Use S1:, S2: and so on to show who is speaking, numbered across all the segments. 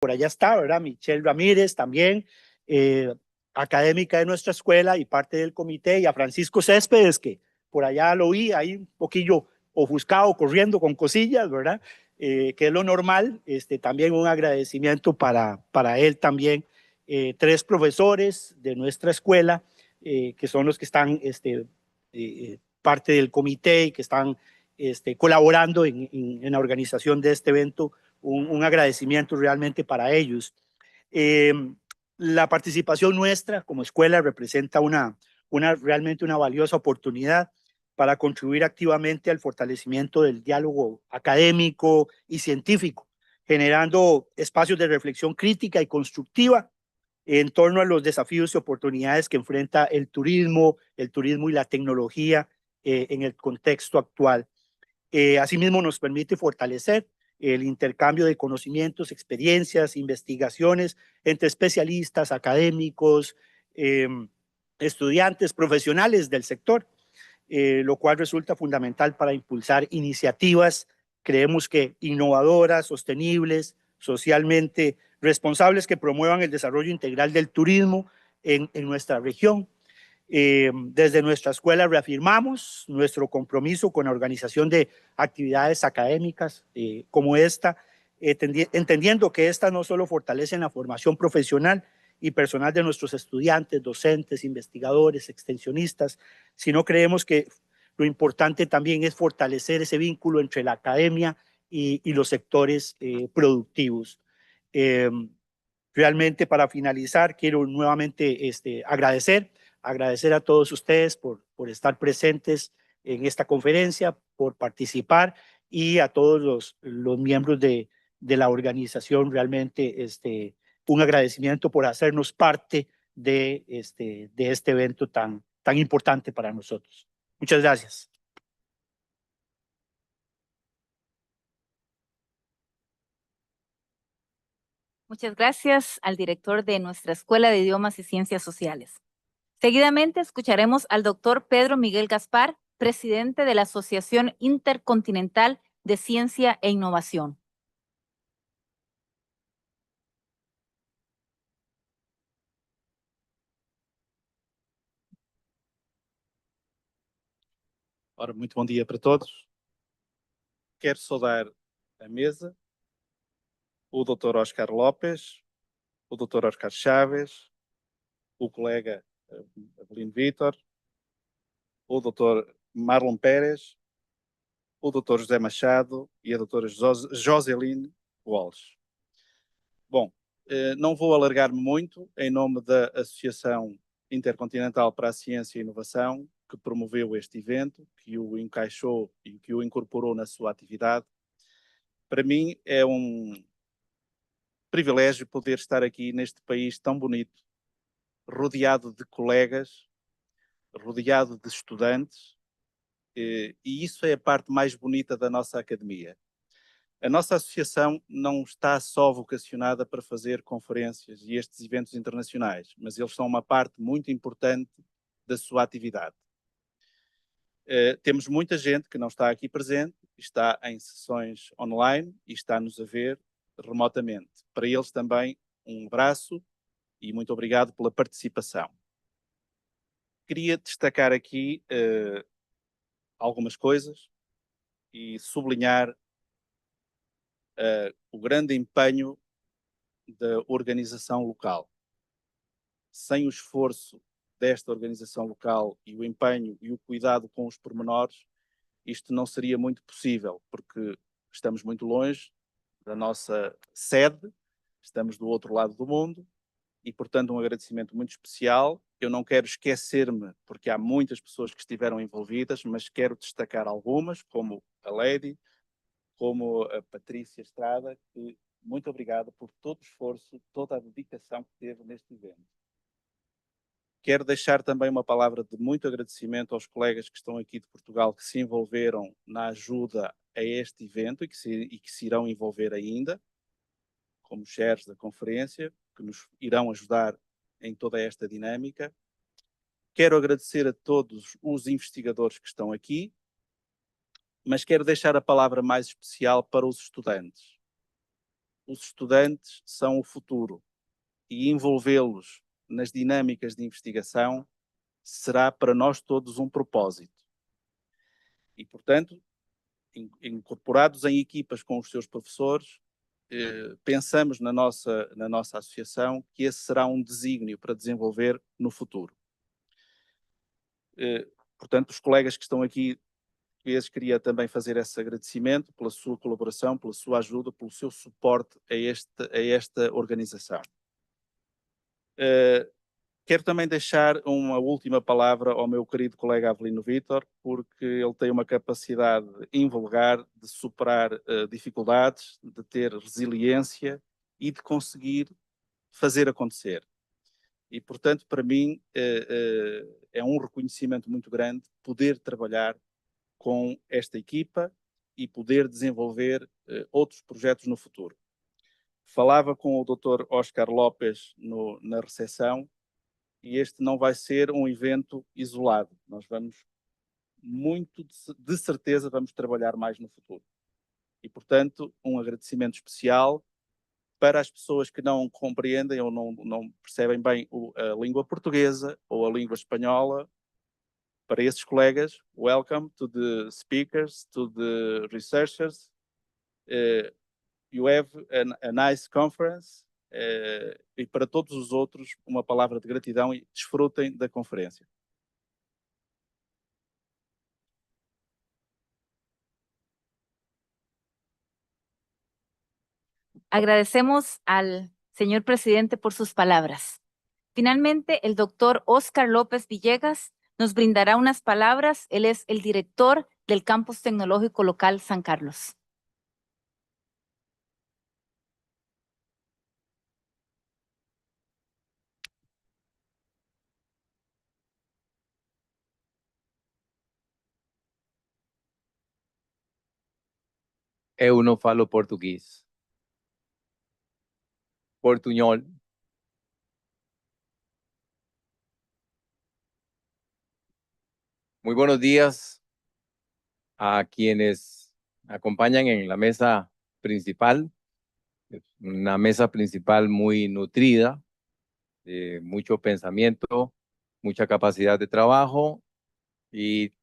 S1: por allá está, ¿verdad? Michelle Ramírez también, académica de nuestra escuela y parte del comité, y a Francisco Céspedes, que por allá lo vi ahí un poquillo ofuscado, corriendo con cosillas, ¿verdad? Que es lo normal. También un agradecimiento para él también. 3 profesores de nuestra escuela, que son los que están parte del comité y que están colaborando en la organización de este evento. Un agradecimiento realmente para ellos. La participación nuestra como escuela representa realmente una valiosa oportunidad para contribuir activamente al fortalecimiento del diálogo académico y científico, generando espacios de reflexión crítica y constructiva en torno a los desafíos y oportunidades que enfrenta el turismo y la tecnología en el contexto actual. Asimismo, nos permite fortalecer el intercambio de conocimientos, experiencias, investigaciones entre especialistas, académicos, estudiantes, profesionales del sector, lo cual resulta fundamental para impulsar iniciativas, creemos que innovadoras, sostenibles, socialmente responsables, que promuevan el desarrollo integral del turismo en nuestra región. Desde nuestra escuela reafirmamos nuestro compromiso con la organización de actividades académicas como esta, entendiendo que estas no solo fortalecen la formación profesional y personal de nuestros estudiantes, docentes, investigadores, extensionistas, sino creemos que lo importante también es fortalecer ese vínculo entre la academia y los sectores productivos. Realmente, para finalizar, quiero nuevamente agradecer a todos ustedes por estar presentes en esta conferencia, por participar, y a todos los miembros de la organización. Realmente un agradecimiento por hacernos parte de este evento tan importante para nosotros. Muchas gracias.
S2: Muchas gracias al director de nuestra Escuela de Idiomas y Ciencias Sociales. Seguidamente escucharemos al doctor Pedro Miguel Gaspar, presidente de la Asociación Intercontinental de Ciencia e Innovación.
S3: Ora, muito bom dia para todos. Quero saudar a mesa, o Dr. Oscar Lopes, o Dr. Oscar Chaves, o colega Avelino Vítor, o Dr. Marlon Pérez, o Dr. José Machado e a Dra. Joseline Walsh. Bom, não vou alargar-me muito em nome da Associação Intercontinental para a Ciência e Inovação, que promoveu este evento, que o encaixou e que o incorporou na sua atividade. Para mim é um privilégio poder estar aqui neste país tão bonito, rodeado de colegas, rodeado de estudantes, e isso é a parte mais bonita da nossa academia. A nossa associação não está só vocacionada para fazer conferências e estes eventos internacionais, mas eles são uma parte muito importante da sua atividade. Temos muita gente que não está aqui presente, está em sessões online e está-nos a ver remotamente. Para eles também um abraço e muito obrigado pela participação. Queria destacar aqui algumas coisas e sublinhar o grande empenho da organização local. Sem o esforço desta organização local e o empenho e o cuidado com os pormenores, isto não seria muito possível, porque estamos muito longe da nossa sede, estamos do outro lado do mundo e, portanto, um agradecimento muito especial. Eu não quero esquecer-me, porque há muitas pessoas que estiveram envolvidas, mas quero destacar algumas, como a Lady, como a Patrícia Estrada, que muito obrigado por todo o esforço, toda a dedicação que teve neste evento. Quero deixar também uma palavra de muito agradecimento aos colegas que estão aqui de Portugal, que se envolveram na ajuda a este evento e que se irão envolver ainda, como chefes da conferência, que nos irão ajudar em toda esta dinâmica. Quero agradecer a todos os investigadores que estão aqui, mas quero deixar a palavra mais especial para os estudantes. os estudantes são o futuro e envolvê-los nas dinâmicas de investigação será para nós todos um propósito. E, portanto, incorporados em equipas com os seus professores, pensamos na nossa associação que esse será um desígnio para desenvolver no futuro. Portanto, os colegas que estão aqui, queria também fazer esse agradecimento pela sua colaboração, pela sua ajuda, pelo seu suporte a esta organização. Quero também deixar uma última palavra ao meu querido colega Avelino Vítor, porque ele tem uma capacidade invulgar de superar dificuldades, de ter resiliência e de conseguir fazer acontecer. E, portanto, para mim, é um reconhecimento muito grande poder trabalhar com esta equipa e poder desenvolver outros projetos no futuro. Falava com o Dr. Oscar Lopes na recepção, e este não vai ser um evento isolado. Nós vamos, de certeza, vamos trabalhar mais no futuro. E, portanto, um agradecimento especial para as pessoas que não compreendem ou não percebem bem a língua portuguesa ou a língua espanhola. Para esses colegas, welcome to the speakers, to the researchers. You have a nice conference. E para todos os outros, uma palavra de gratidão e desfrutem da conferência.
S2: Agradecemos al señor presidente por sus palabras. Finalmente, el doctor Oscar López Villegas nos brindará unas palabras. Él es el director del Campus Tecnológico Local San Carlos.
S4: Eu não falo português. Portuñol. Muy buenos días a quienes acompañan en la mesa principal. Una mesa principal muy nutrida, de mucho pensamiento, mucha capacidad de trabajo, y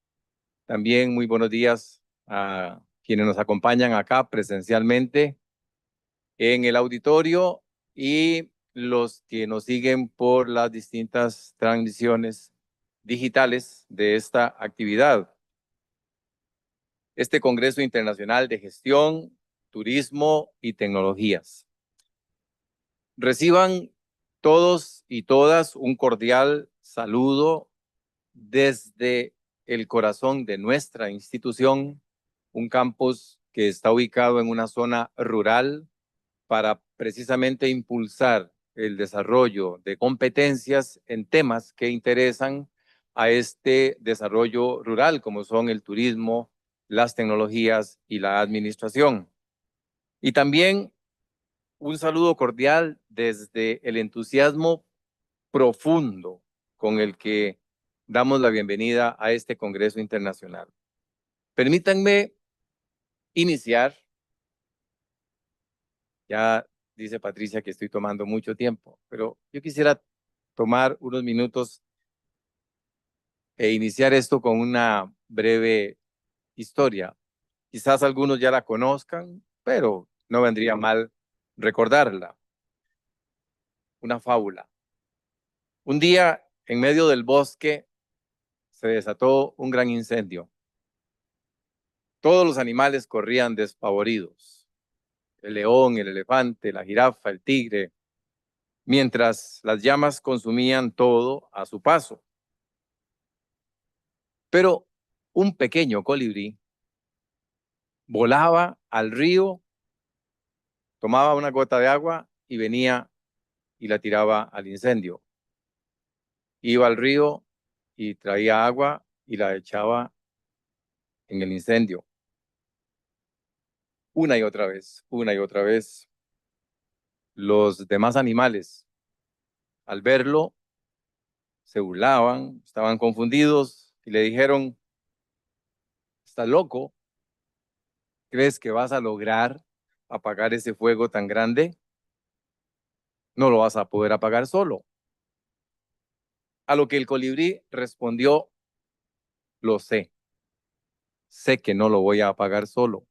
S4: también muy buenos días a quienes nos acompañan acá presencialmente en el auditorio y los que nos siguen por las distintas transmisiones digitales de esta actividad. Este Congreso Internacional de Gestión, Turismo y Tecnologías. Reciban todos y todas un cordial saludo desde el corazón de nuestra institución, un campus que está ubicado en una zona rural para precisamente impulsar el desarrollo de competencias en temas que interesan a este desarrollo rural, como son el turismo, las tecnologías y la administración. Y también un saludo cordial desde el entusiasmo profundo con el que damos la bienvenida a este Congreso Internacional. Permítanme iniciar. Ya dice Patricia que estoy tomando mucho tiempo, pero yo quisiera tomar unos minutos e iniciar esto con una breve historia. Quizás algunos ya la conozcan, pero no vendría mal recordarla. Una fábula. Un día, en medio del bosque, se desató un gran incendio. Todos los animales corrían despavoridos. El león, el elefante, la jirafa, el tigre, mientras las llamas consumían todo a su paso. Pero un pequeño colibrí volaba al río, tomaba una gota de agua y venía y la tiraba al incendio. Iba al río y traía agua y la echaba en el incendio. Una y otra vez, una y otra vez. Los demás animales, al verlo, se burlaban, estaban confundidos y le dijeron: ¿estás loco? ¿Crees que vas a lograr apagar ese fuego tan grande, no lo vas a poder apagar solo. A lo que el colibrí respondió, lo sé. Sé que no lo voy a apagar solo,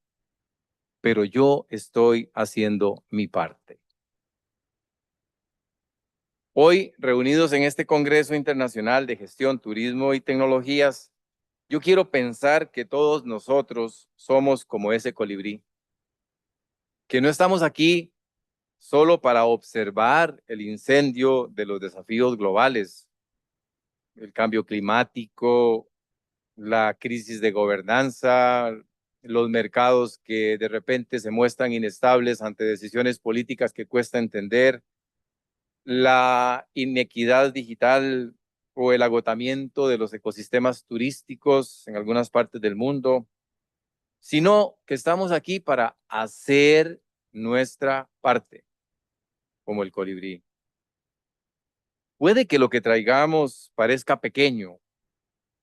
S4: pero yo estoy haciendo mi parte. Hoy, reunidos en este Congreso Internacional de Gestión, Turismo y Tecnologías, yo quiero pensar que todos nosotros somos como ese colibrí, que no estamos aquí solo para observar el incendio de los desafíos globales, el cambio climático, la crisis de gobernanza, los mercados que de repente se muestran inestables ante decisiones políticas que cuesta entender, la inequidad digital o el agotamiento de los ecosistemas turísticos en algunas partes del mundo, sino que estamos aquí para hacer nuestra parte, como el colibrí. Puede que lo que traigamos parezca pequeño,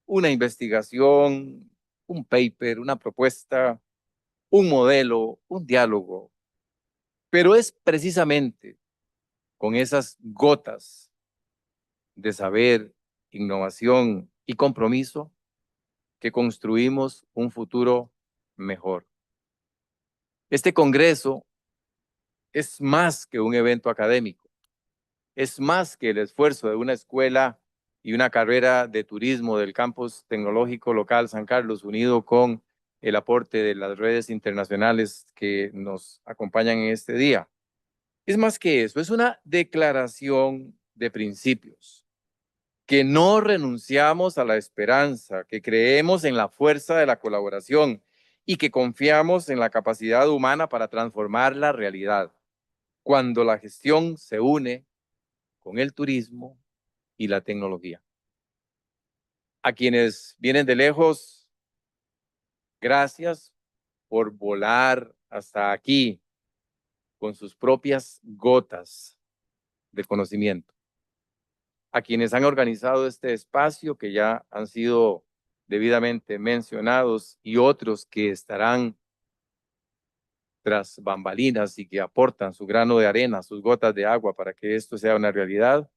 S4: una investigación, un paper, una propuesta, un modelo, un diálogo, pero es precisamente con esas gotas de saber, innovación y compromiso que construimos un futuro mejor. Este congreso es más que un evento académico, es más que el esfuerzo de una escuela y una carrera de turismo del campus tecnológico local San Carlos, unido con el aporte de las redes internacionales que nos acompañan en este día. Es más que eso, es una declaración de principios, que no renunciamos a la esperanza, que creemos en la fuerza de la colaboración y que confiamos en la capacidad humana para transformar la realidad. Cuando la gestión se une con el turismo y la tecnología. A quienes vienen de lejos, gracias por volar hasta aquí con sus propias gotas de conocimiento. A quienes han organizado este espacio, que ya han sido debidamente mencionados, y otros que estarán tras bambalinas y que aportan su grano de arena, sus gotas de agua para que esto sea una realidad.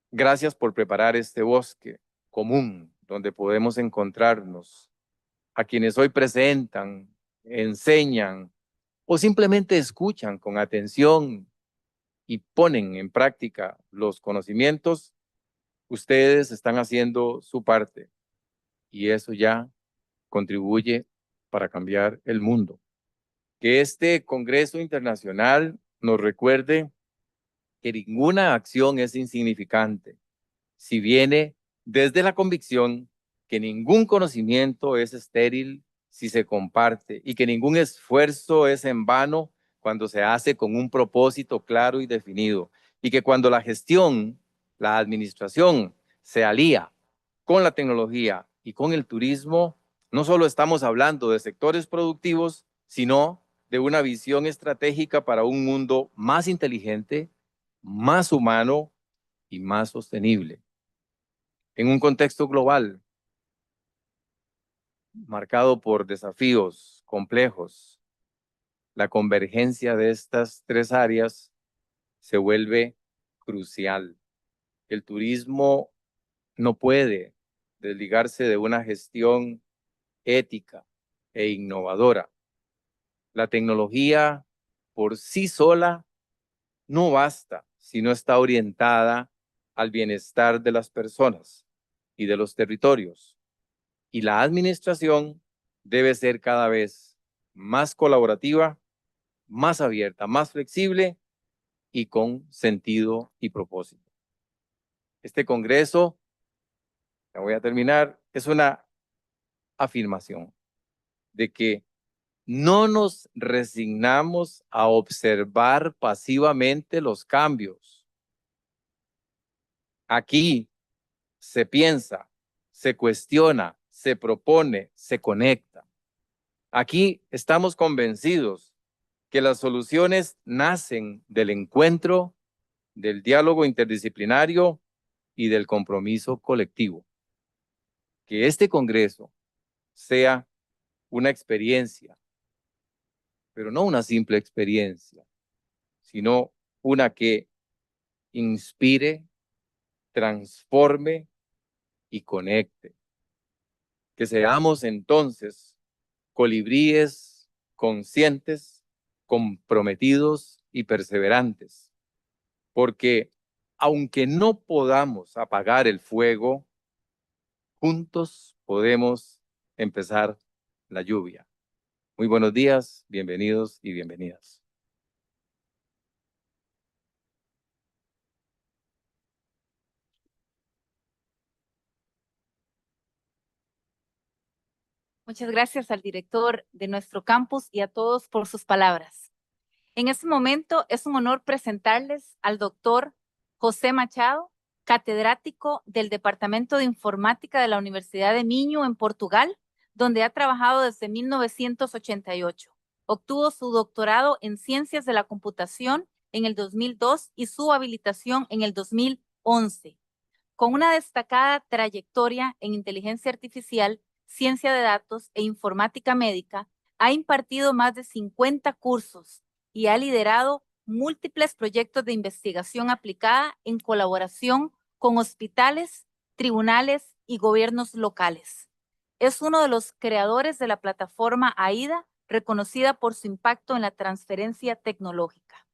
S4: Gracias por preparar este bosque común donde podemos encontrarnos. A quienes hoy presentan, enseñan o simplemente escuchan con atención y ponen en práctica los conocimientos, ustedes están haciendo su parte y eso ya contribuye para cambiar el mundo. Que este Congreso Internacional nos recuerde que ninguna acción es insignificante si viene desde la convicción que ningún conocimiento es estéril si se comparte y que ningún esfuerzo es en vano cuando se hace con un propósito claro y definido, y que cuando la gestión, la administración se alía con la tecnología y con el turismo, no solo estamos hablando de sectores productivos, sino de una visión estratégica para un mundo más inteligente, más humano y más sostenible. En un contexto global marcado por desafíos complejos, la convergencia de estas tres áreas se vuelve crucial. El turismo no puede desligarse de una gestión ética e innovadora. La tecnología por sí sola no basta si no está orientada al bienestar de las personas y de los territorios. Y la administración debe ser cada vez más colaborativa, más abierta, más flexible y con sentido y propósito. Este Congreso, ya voy a terminar, es una afirmación de que no nos resignamos a observar pasivamente los cambios. Aquí se piensa, se cuestiona, se propone, se conecta. Aquí estamos convencidos que las soluciones nacen del encuentro, del diálogo interdisciplinario y del compromiso colectivo. Que este Congreso sea una experiencia pero no una simple experiencia, sino una que inspire, transforme y conecte. Que seamos entonces colibríes conscientes, comprometidos y perseverantes, porque aunque no podamos apagar el fuego, juntos podemos empezar la lluvia. Muy buenos días, bienvenidos y bienvenidas.
S2: Muchas gracias al director de nuestro campus y a todos por sus palabras. En este momento es un honor presentarles al doctor José Machado, catedrático del Departamento de Informática de la Universidad de Minho en Portugal, donde ha trabajado desde 1988. Obtuvo su doctorado en Ciencias de la Computación en el 2002 y su habilitación en el 2011. Con una destacada trayectoria en inteligencia artificial, ciencia de datos e informática médica, ha impartido más de 50 cursos y ha liderado múltiples proyectos de investigación aplicada en colaboración con hospitales, tribunales y gobiernos locales. Es uno de los creadores de la plataforma AIDA, reconocida por su impacto en la transferencia tecnológica.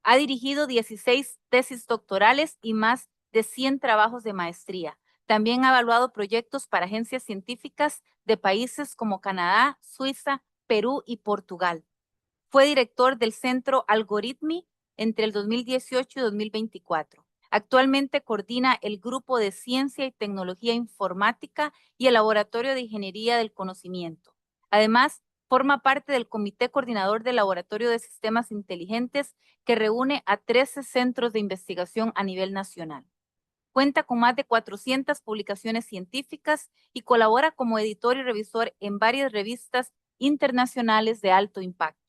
S2: Ha dirigido 16 tesis doctorales y más de 100 trabajos de maestría. También ha evaluado proyectos para agencias científicas de países como Canadá, Suiza, Perú y Portugal. Fue director del Centro Algoritmi entre el 2018 y 2024. Actualmente coordina el Grupo de Ciencia y Tecnología Informática y el Laboratorio de Ingeniería del Conocimiento. Además, forma parte del Comité Coordinador del Laboratorio de Sistemas Inteligentes, que reúne a 13 centros de investigación a nivel nacional. Cuenta con más de 400 publicaciones científicas y colabora como editor y revisor en varias revistas internacionales de alto impacto.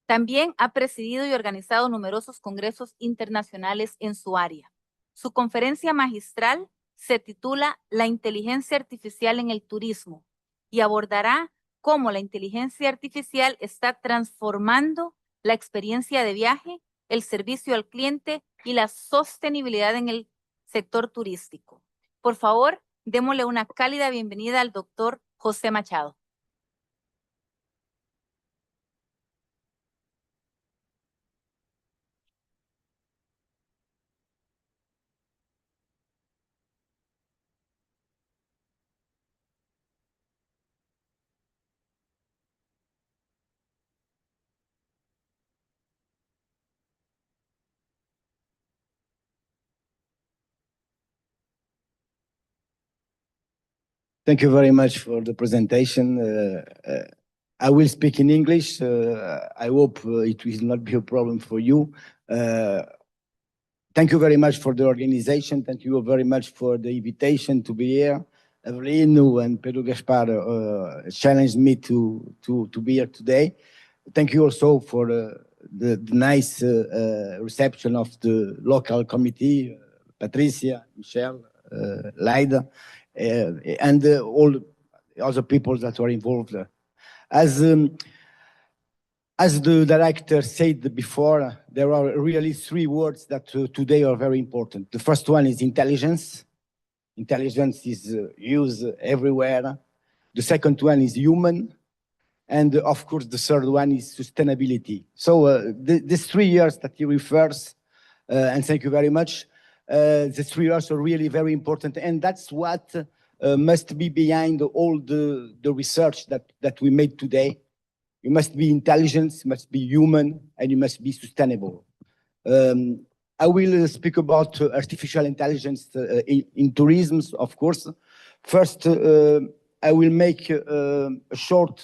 S2: También ha presidido y organizado numerosos congresos internacionales en su área. Su conferencia magistral se titula La inteligencia artificial en el turismo y abordará cómo la inteligencia artificial está transformando la experiencia de viaje, el servicio al cliente y la sostenibilidad en el sector turístico. Por favor, démosle una cálida bienvenida al doctor José Machado.
S5: Thank you very much for the presentation. I will speak in English. I hope it will not be a problem for you. Thank you very much for the organization. Thank you very much for the invitation to be here. Evelino and Pedro Gaspar challenged me to be here today. Thank you also for the nice reception of the local committee, Patricia, Michelle, Laida, and all other people that were involved. As the director said before, there are really three words that today are very important. The first one is intelligence. Intelligence is used everywhere. The second one is human. And of course, the third one is sustainability. So these 3 years that he refers, and thank you very much, the 3 years are really very important. And that's what must be behind all the research that we made today. You must be intelligent, you must be human, and you must be sustainable. I will speak about artificial intelligence in tourism, of course. First, I will make a short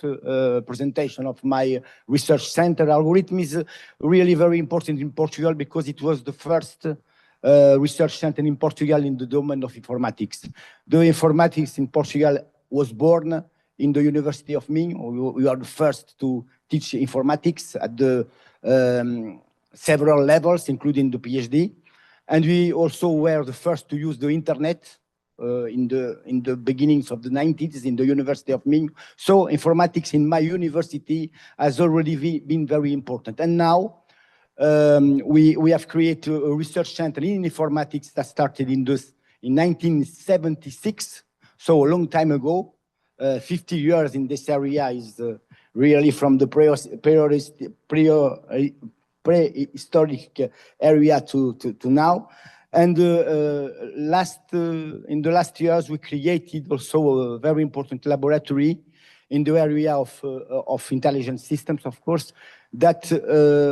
S5: presentation of my research center. Algorithm is really very important in Portugal because it was the first research center in Portugal in the domain of informatics. The informatics in Portugal was born in the University of Minho. We are the first to teach informatics at the several levels, including the PhD. And we also were the first to use the internet in the beginnings of the 90s in the University of Minsk. So informatics in my university has already been very important. And now we have created a research center in informatics that started in 1976, so a long time ago. 50 years in this area is really from the prehistoric area to now. And in the last years, we created also a very important laboratory in the area of intelligence systems, of course, that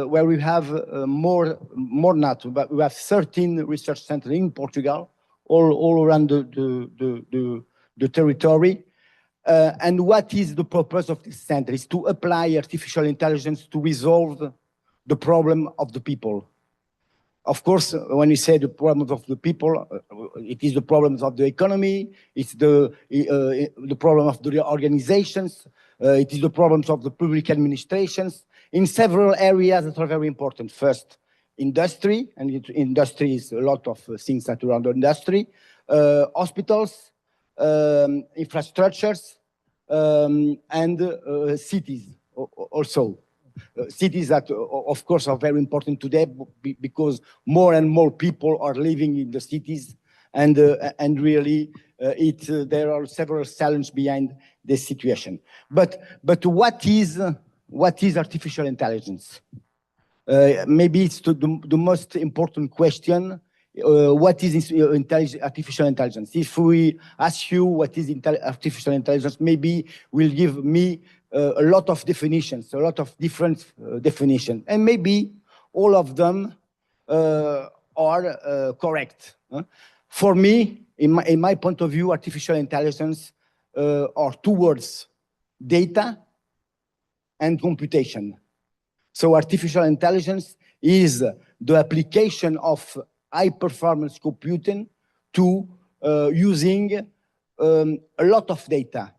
S5: where we have more not, but we have 13 research centers in Portugal, all around the territory. And what is the purpose of this center? Is to apply artificial intelligence to resolve the problem of the people. Of course, when you say the problems of the people, it is the problems of the economy, it's the problem of the organizations, it is the problems of the public administrations in several areas that are very important. First, industry, and industry is a lot of things that are around industry, hospitals, infrastructures, and cities also. Cities that, of course, are very important today because more and more people are living in the cities, and really there are several challenges behind this situation. But what is artificial intelligence? Maybe it's the most important question. What is artificial intelligence? If we ask you what is artificial intelligence, maybe will give me a lot of definitions, a lot of different definitions, and maybe all of them are correct. For me, in my point of view, artificial intelligence are two words: data and computation. So artificial intelligence is the application of high-performance computing to using a lot of data.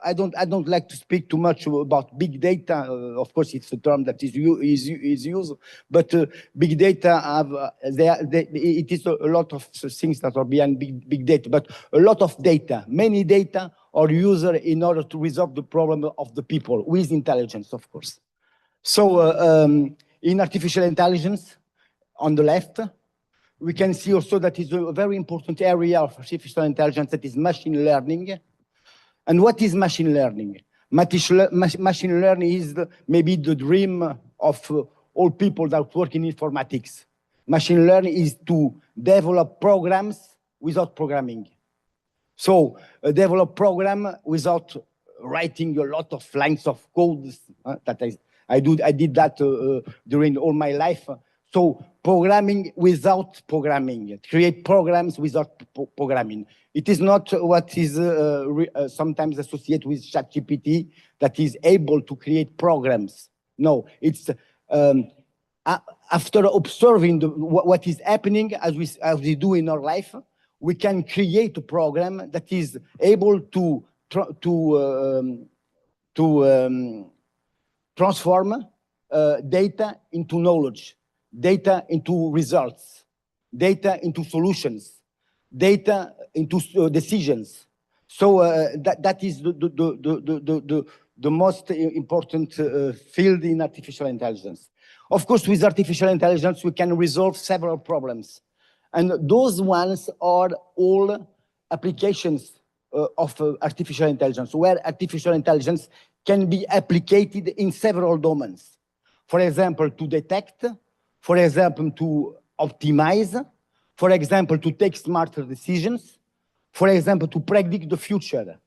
S5: I don't like to speak too much about big data. Of course, it's a term that is used, but big data it is a lot of things that are behind big data. But a lot of data, many data, are used in order to resolve the problem of the people with intelligence, of course. So in artificial intelligence, on the left, we can see also that is a very important area of artificial intelligence, that is machine learning. And what is machine learning? Machine learning is maybe the dream of all people that work in informatics. Machine learning is to develop programs without programming. So develop program without writing a lot of lines of code. I did that during all my life. So programming without programming, create programs without programming. It is not what is sometimes associated with ChatGPT, that is able to create programs. No, it's after observing what is happening as we do in our life, we can create a program that is able to transform data into knowledge, data into results, data into solutions, data into decisions. So that is the most important field in artificial intelligence. Of course, with artificial intelligence, we can resolve several problems. And those ones are all applications of artificial intelligence, where artificial intelligence can be applied in several domains. For example, to detect, for example, to optimize, for example, to take smarter decisions, for example, to predict the future.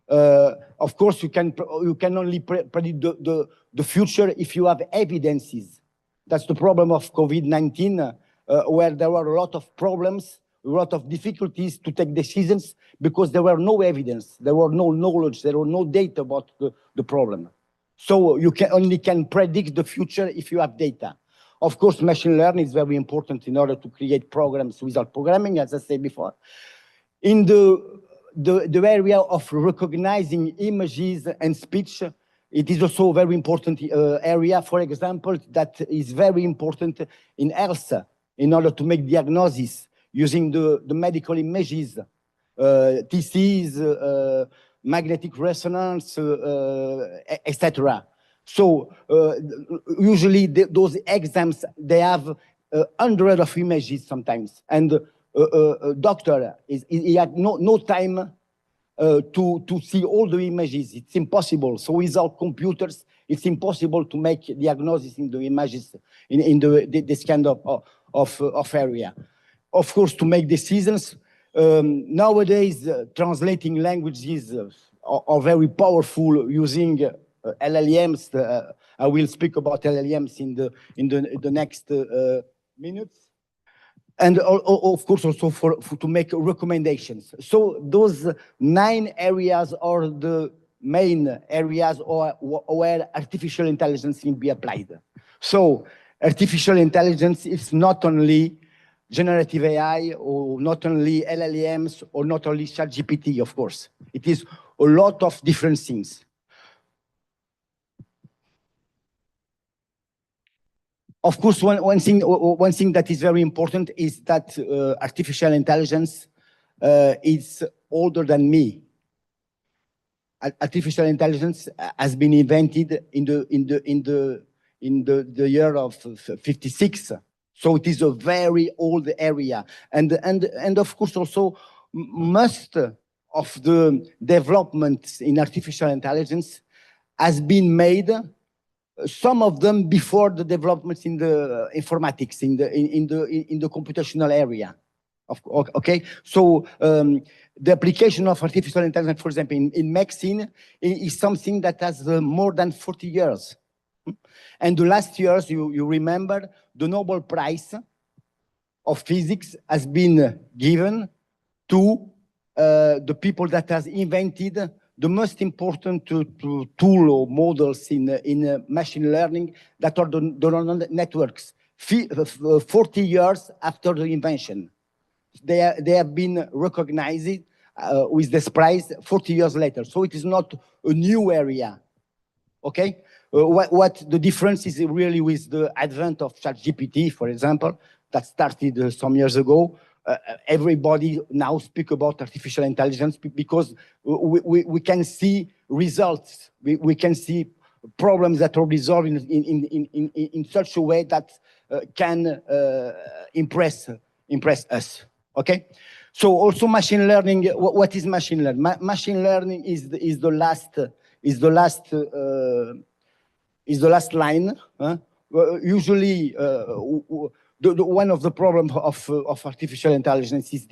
S5: Of course, you can only predict the future if you have evidences. That's the problem of COVID-19, where there were a lot of problems, a lot of difficulties to take decisions because there were no evidence, there were no knowledge, there were no data about the problem. So you only can predict the future if you have data. Of course, machine learning is very important in order to create programs without programming, as I said before. In the area of recognizing images and speech, it is also a very important area, for example, that is very important in health, in order to make diagnosis. using the medical images, TCs, magnetic resonance, etc. So usually those exams, they have hundreds of images sometimes, and a doctor he had no time to see all the images. It's impossible. So without computers, it's impossible to make diagnosis in the images in this kind of area. Of course, to make decisions, nowadays translating languages are very powerful using LLMs. I will speak about LLMs in the next minutes. And of course, also to make recommendations. So those 9 areas are the main areas where artificial intelligence can be applied. So artificial intelligence is not only generative AI, or not only LLMs, or not only ChatGPT, of course. It is a lot of different things. Of course, one thing that is very important is that artificial intelligence is older than me. Artificial intelligence has been invented in the year of 56. So it is a very old area, and of course also most of the developments in artificial intelligence has been made. Some of them before the developments in the informatics, in the computational area. Okay, so the application of artificial intelligence, for example, in medicine, is something that has more than 40 years. And the last years, you remember, the Nobel Prize of Physics has been given to the people that has invented the most important tool or models in machine learning, that are the neural networks, 40 years after the invention. They have been recognized with this prize 40 years later. So it is not a new area, okay? What the difference is really with the advent of ChatGPT, for example, that started some years ago. Everybody now speak about artificial intelligence because we can see results. We can see problems that are resolved in such a way that can impress us. Okay. So also machine learning. What is machine learning? Machine learning is the last line. Usually. One of the problems of artificial intelligence is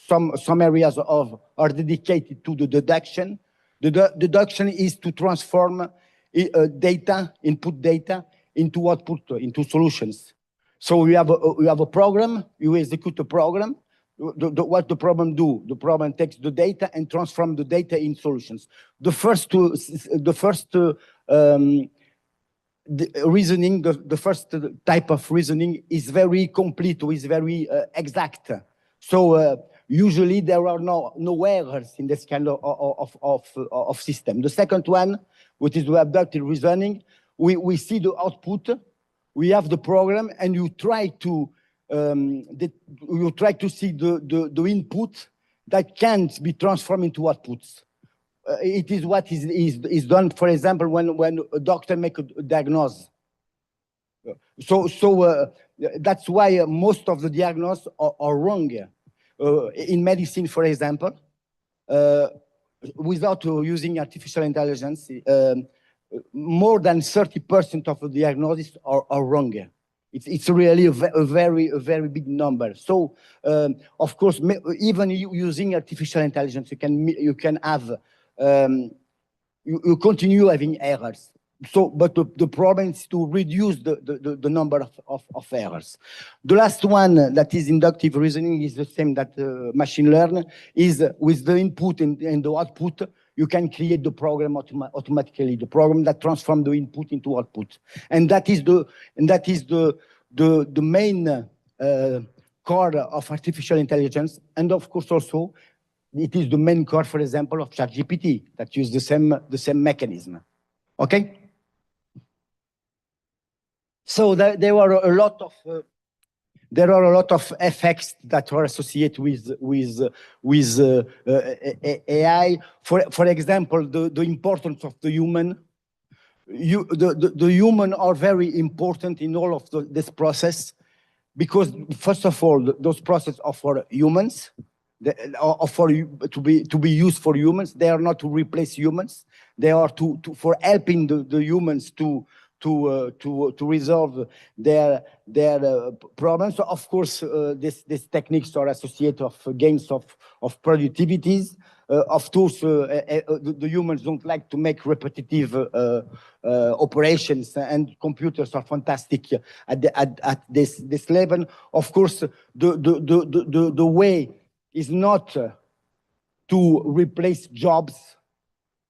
S5: some areas are dedicated to the deduction. The deduction is to transform input data into output, into solutions. So you have a program, you execute a program. What the program do? The program takes the data and transforms the data in solutions. The first reasoning, the first type of reasoning is very complete, is very exact. So usually there are no errors in this kind of system. The second one, which is the abductive reasoning, we see the output, we have the program, and you try to see the input that can't be transformed into outputs. It is what is done, for example, when a doctor makes a diagnosis. So that's why most of the diagnoses are wrong. In medicine, for example, without using artificial intelligence, more than 30% of the diagnoses are wrong. It's really a very big number. So, of course, even using artificial intelligence, you can have you continue having errors. So, but the problem is to reduce the number of errors. The last one, that is inductive reasoning, is the same that machine learning, is with the input and the output, you can create the program automatically, the program that transforms the input into output. And that is the main core of artificial intelligence. And of course also, it is the main core, for example, of ChatGPT, that use the same mechanism. Okay? So there were a lot of there are a lot of effects that are associated with AI. For example, the importance of the human. The human are very important in all of this process, because first of all, those processes are for humans, to be used for humans. They are not to replace humans. They are for helping the humans to resolve their problems. So of course, these techniques are associated of gains of productivities. Of course, the humans don't like to make repetitive operations, and computers are fantastic at this level. Of course, the way is not to replace jobs.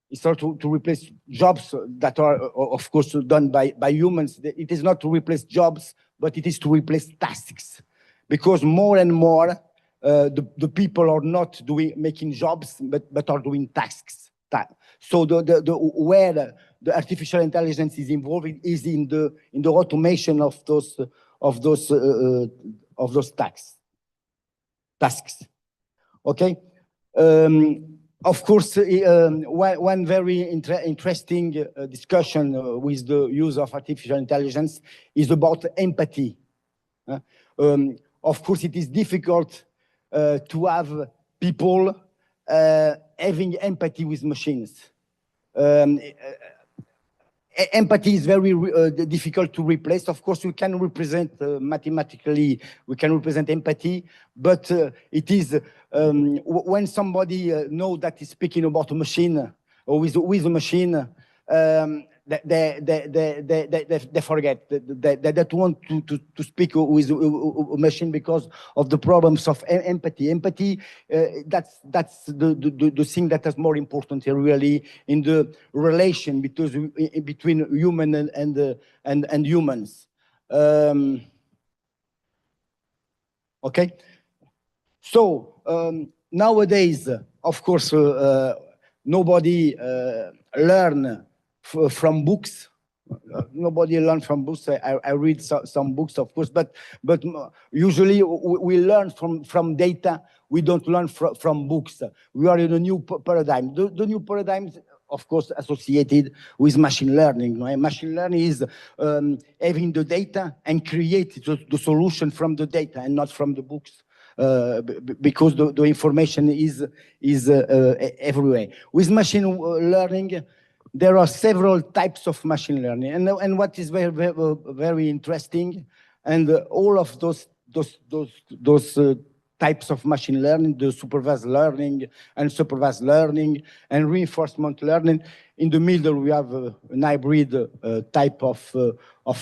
S5: It's not to replace jobs that are, of course, done by humans. It is not to replace jobs, but it is to replace tasks. Because more and more, the people are not making jobs, but are doing tasks. So where the artificial intelligence is involved is in the automation of those tasks. Okay. Of course, one very interesting discussion with the use of artificial intelligence is about empathy. Of course, it is difficult to have people having empathy with machines. Empathy is very difficult to replace. Of course, we can represent mathematically, we can represent empathy, but it is when somebody knows that he's speaking about a machine or with a machine, they forget. They don't want to speak with a machine because of the problems of empathy. Empathy, that's the thing that is more important here, really, in the relation between human and humans. Okay, so nowadays, of course, nobody learn from books. Nobody learns from books. I read some books, of course, but usually we learn from data. We don't learn from books. We are in a new paradigm. The new paradigm is, of course, associated with machine learning. Right? Machine learning is having the data and create the solution from the data and not from the books. Because the information is everywhere. With machine learning, there are several types of machine learning, and what is very interesting, and all of those types of machine learning, the supervised learning, unsupervised learning, and reinforcement learning. In the middle, we have an hybrid type of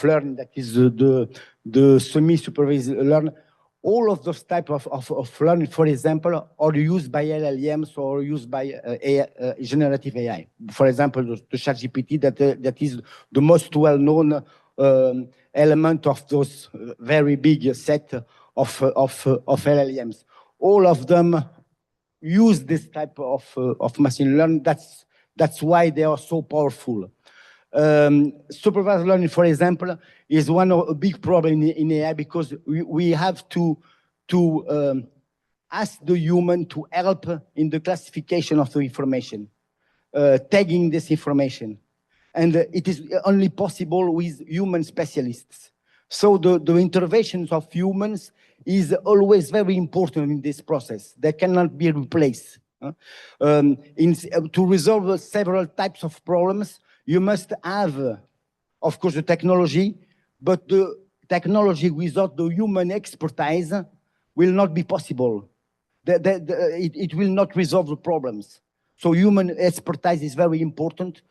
S5: learning, that is the semi-supervised learning. All of those types of learning, for example, are used by LLMs or used by generative AI. For example, the ChatGPT, that is the most well-known element of those very big set of LLMs. All of them use this type of machine learning. That's why they are so powerful. Supervised learning, for example, is a big problem in AI, because we have to ask the human to help in the classification of the information, tagging this information. And it is only possible with human specialists. So the interventions of humans is always very important in this process. They cannot be replaced. To resolve several types of problems, you must have, of course, the technology, but the technology without the human expertise will not be possible. It will not resolve the problems. So human expertise is very important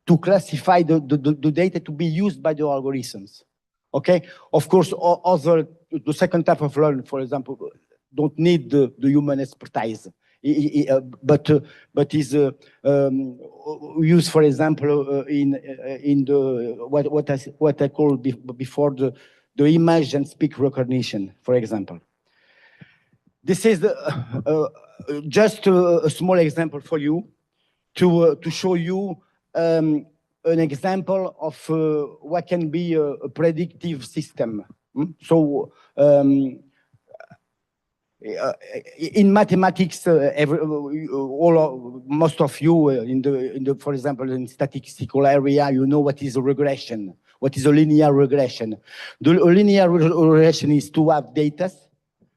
S5: to classify the data to be used by the algorithms. Okay? Of course, the second type of learning, for example, don't need the human expertise. But is used, for example, in the what I called before the image and speech recognition, for example. This is just a small example for you to show you an example of what can be a predictive system. So in mathematics, most of you in the, for example, in statistical area, you know what is a regression, what is a linear regression. The linear regression is to have data.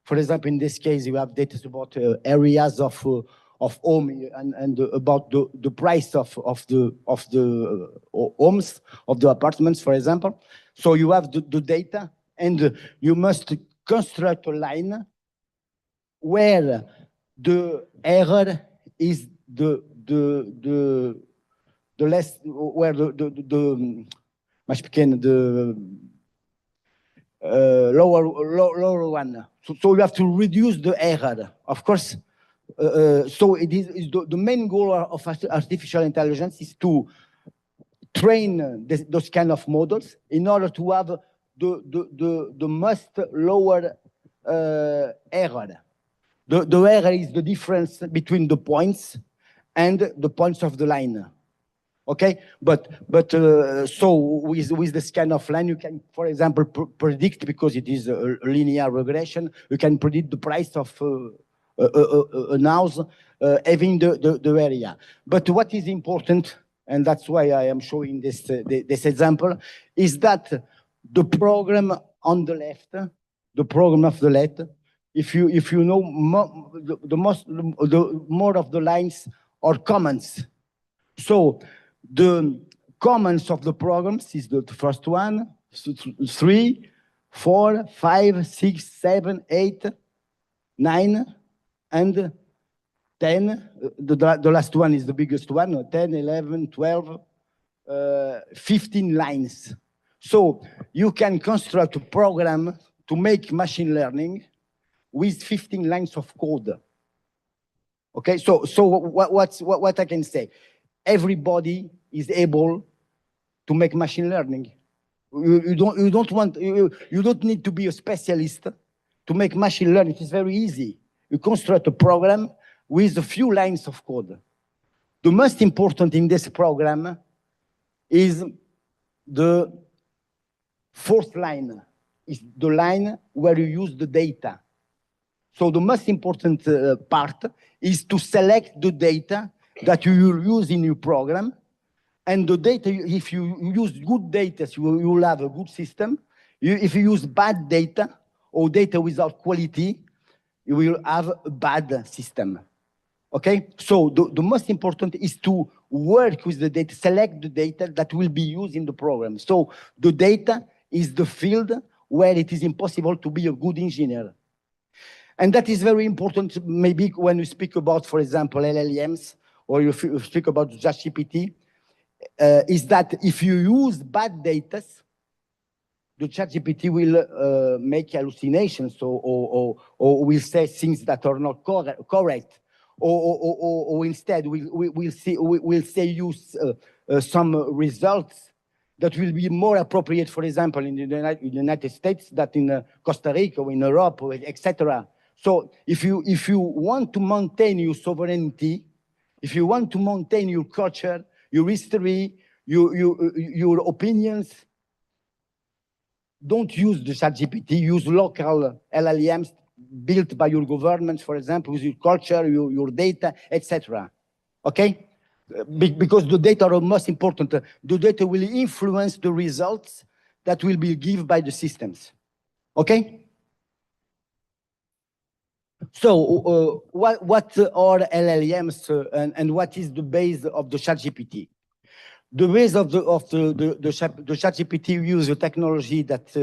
S5: For example, in this case, you have data about areas of home and about the price of the homes, of the apartments, for example. So you have the data, and you must construct a line where the error is the less, where much became the lower one. So you have to reduce the error, of course. So it is the main goal of artificial intelligence is to train those kind of models in order to have the most lower error. The error is the difference between the points and the points of the line. Okay, but so with this kind of line, you can, for example, predict, because it is a linear regression, you can predict the price of a house having the area. But what is important, and that's why I am showing this example, is that the program on the left, the program of the left, if you know the more of the lines are comments. So the comments of the programs is the first one, 3, 4, 5, 6, 7, 8, 9, and 10. The last one is the biggest one, 10, 11, 12, 15 lines. So you can construct a program to make machine learning with 15 lines of code. Okay, so what I can say? Everybody is able to make machine learning. You don't need to be a specialist to make machine learning. It's very easy. You construct a program with a few lines of code. The most important in this program is the fourth line, is the line where you use the data. So the most important part is to select the data that you will use in your program. And the data, if you use good data, you will have a good system. If you use bad data or data without quality, you will have a bad system. Okay? So the most important is to work with the data, select the data that will be used in the program. So the data is the field where it is impossible to be a good engineer. And that is very important, maybe when you speak about, for example, LLMs, or you speak about ChatGPT, is that if you use bad data, the ChatGPT will make hallucinations or will say things that are not correct, or instead we'll say use some results that will be more appropriate, for example, in the United States than in Costa Rica or in Europe, etc. So if you want to maintain your sovereignty, if you want to maintain your culture, your history, your opinions, don't use the ChatGPT, use local LLMs built by your governments, for example, with your culture, your data, etc. Okay? Because the data are most important. The data will influence the results that will be given by the systems. Okay? So what are LLMs and what is the base of the ChatGPT? The base of the ChatGPT use a technology that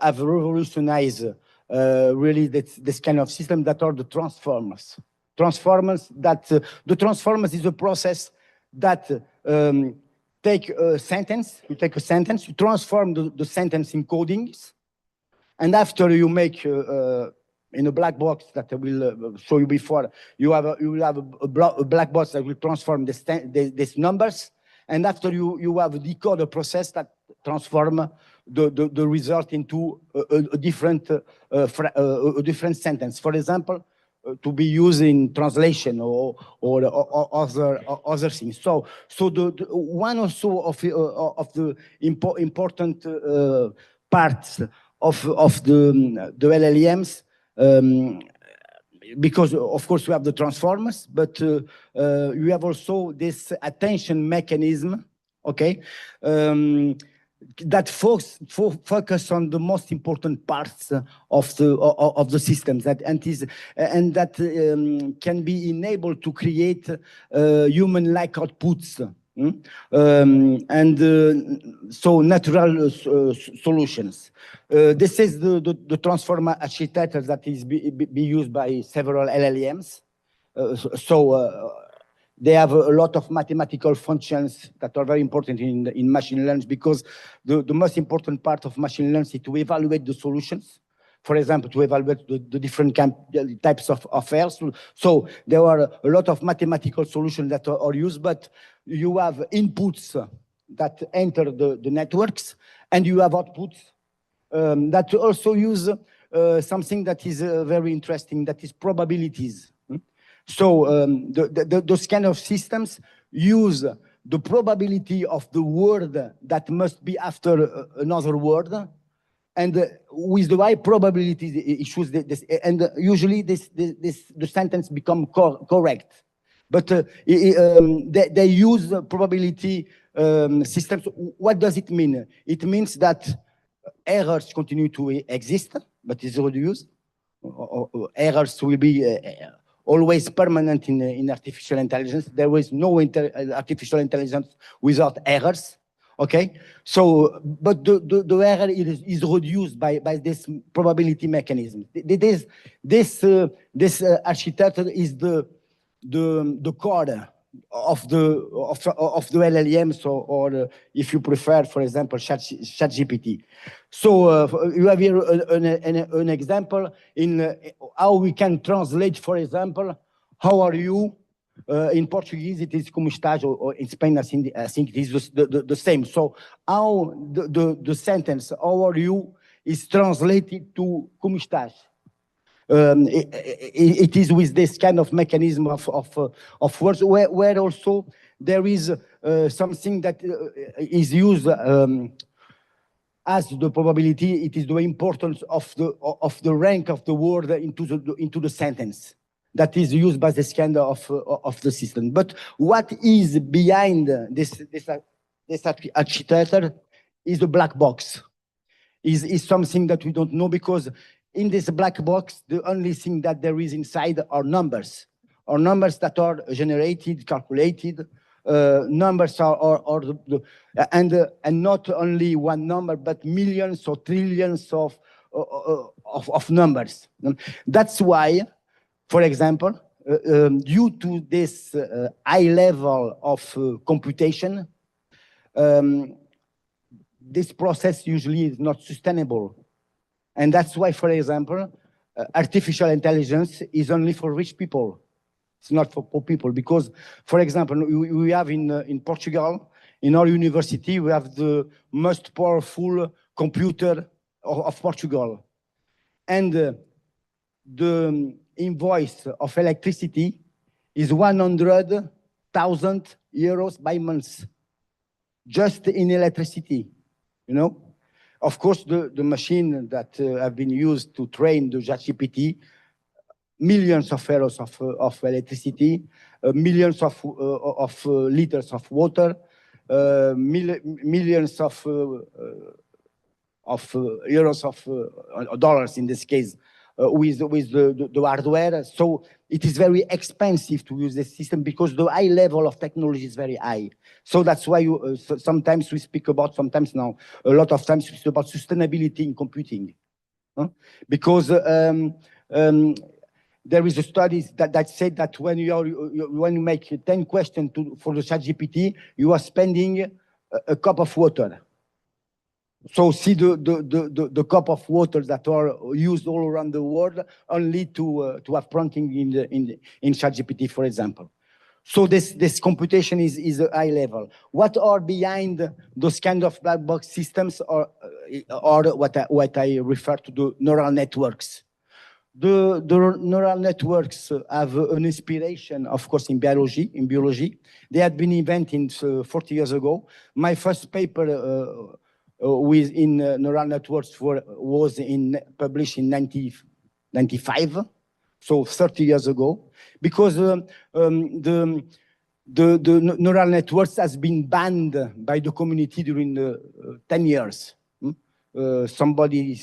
S5: have revolutionized really this kind of system, that are the transformers. The transformers is a process that take a sentence, you transform the sentence in codings, and after you make in a black box that I will show you before, you will have a black box that will transform these numbers, and after you have a decoder process that transform the result into a different sentence. For example, to be used in translation or other things. So the one also of the important parts the LLMs, because of course we have the transformers, but you have also this attention mechanism, okay, that focus on the most important parts of the systems and that can be enabled to create human-like outputs. So natural solutions. This is the transformer architecture that is be used by several LLMs. They have a lot of mathematical functions that are very important in machine learning, because the most important part of machine learning is to evaluate the solutions. For example, to evaluate the different types of affairs. So there are a lot of mathematical solutions that are used, but you have inputs that enter the networks, and you have outputs that also use something that is very interesting, that is probabilities. So those kind of systems use the probability of the word that must be after another word, and with the high probability issues, and usually the sentence become correct. But they use probability systems. What does it mean? It means that errors continue to exist, but is reduced. Errors will be always permanent in artificial intelligence. There is no artificial intelligence without errors. Okay, so but the error is reduced by this probability mechanism. This architecture is the core of the LLMs, or if you prefer, for example, ChatGPT. So you have here an example in how we can translate, for example, how are you? In Portuguese, it is como estás, or in Spain, I think it is the same. So how the sentence, how are you, is translated to como estás. It is with this kind of mechanism of words, where also there is something that is used as the probability. It is the importance of the rank of the word into the sentence that is used by this kind of the system. But what is behind this architecture is the black box. Is something that we don't know, because in this black box, the only thing that there is inside are numbers that are generated, calculated. Numbers and not only one number, but millions or trillions of numbers. That's why, for example, due to this high level of computation, this process usually is not sustainable. And that's why, for example, artificial intelligence is only for rich people. It's not for poor people, because, for example, we have in Portugal, in our university, we have the most powerful computer of Portugal. And the invoice of electricity is 100,000 euros by month, just in electricity, you know? Of course, the machine that have been used to train the ChatGPT, millions of euros of electricity, millions of liters of water, millions of euros of dollars in this case, with the hardware. So it is very expensive to use this system, because the high level of technology is very high. So that's why sometimes we speak about, sometimes now, a lot of times we speak about sustainability in computing. Because there is a study that said that when you make 10 questions for the ChatGPT, you are spending a cup of water. So see the cup of water that are used all around the world only to have prompting in ChatGPT, for example. So this computation is a high level. What are behind those kind of black box systems are what I refer to the neural networks. The neural networks have an inspiration, of course, in biology. They had been invented 40 years ago. My first paper in neural networks was published in 1995, so 30 years ago, because the neural networks has been banned by the community during 10 years. Somebody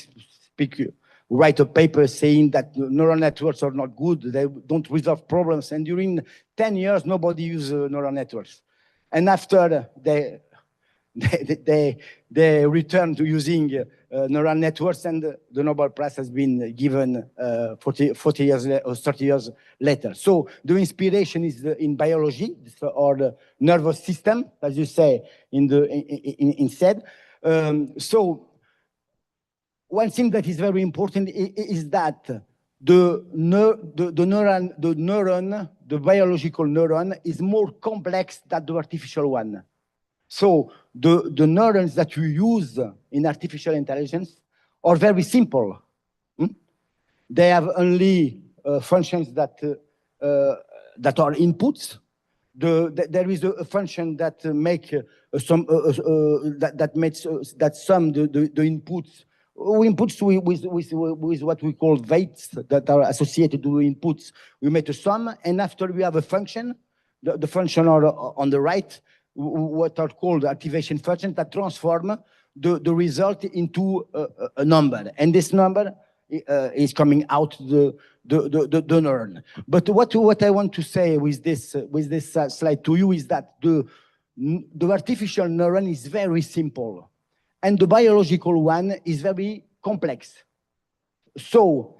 S5: write a paper saying that neural networks are not good, they don't resolve problems, and during 10 years, nobody used neural networks. And after they returned to using neural networks, and the Nobel Prize has been given 40 years or 30 years later. So the inspiration is in biology, or the nervous system, as you say, instead. So one thing that is very important is that the biological neuron is more complex than the artificial one. So the neurons that you use in artificial intelligence are very simple. They have only functions that are inputs. There is a function that makes sum the inputs. Inputs with what we call weights that are associated to inputs. We make a sum, and after we have a function, the function on the right, what are called activation functions that transform the result into a number, and this number is coming out the neuron. But what I want to say with this slide to you is that the artificial neuron is very simple, and the biological one is very complex. So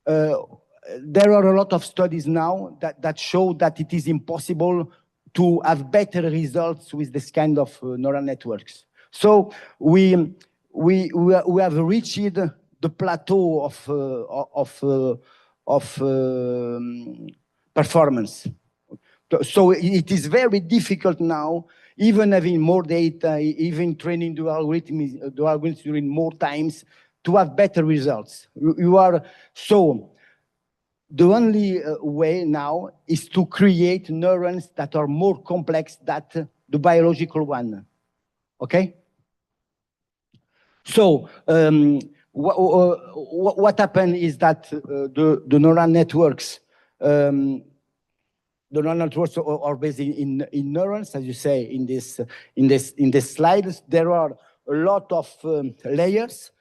S5: there are a lot of studies now that show that it is impossible to have better results with this kind of neural networks. So we have reached the plateau of performance. So it is very difficult now, even having more data, even training the algorithms during more times, to have better results. So the only way now is to create neurons that are more complex than the biological one. Okay? So what happened is that the neural networks are based in neurons, as you say in this slide. There are a lot of layers.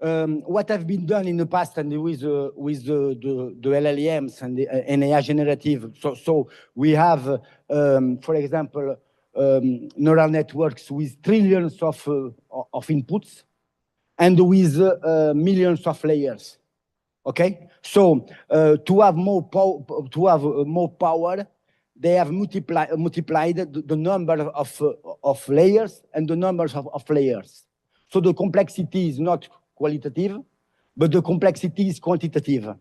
S5: What have been done in the past and with the LLMs and the AI generative. So we have, for example, neural networks with trillions of inputs and with millions of layers. Okay, so to have more power, they have multiplied the number of layers and the numbers of layers. So the complexity is not qualitative, but the complexity is quantitative.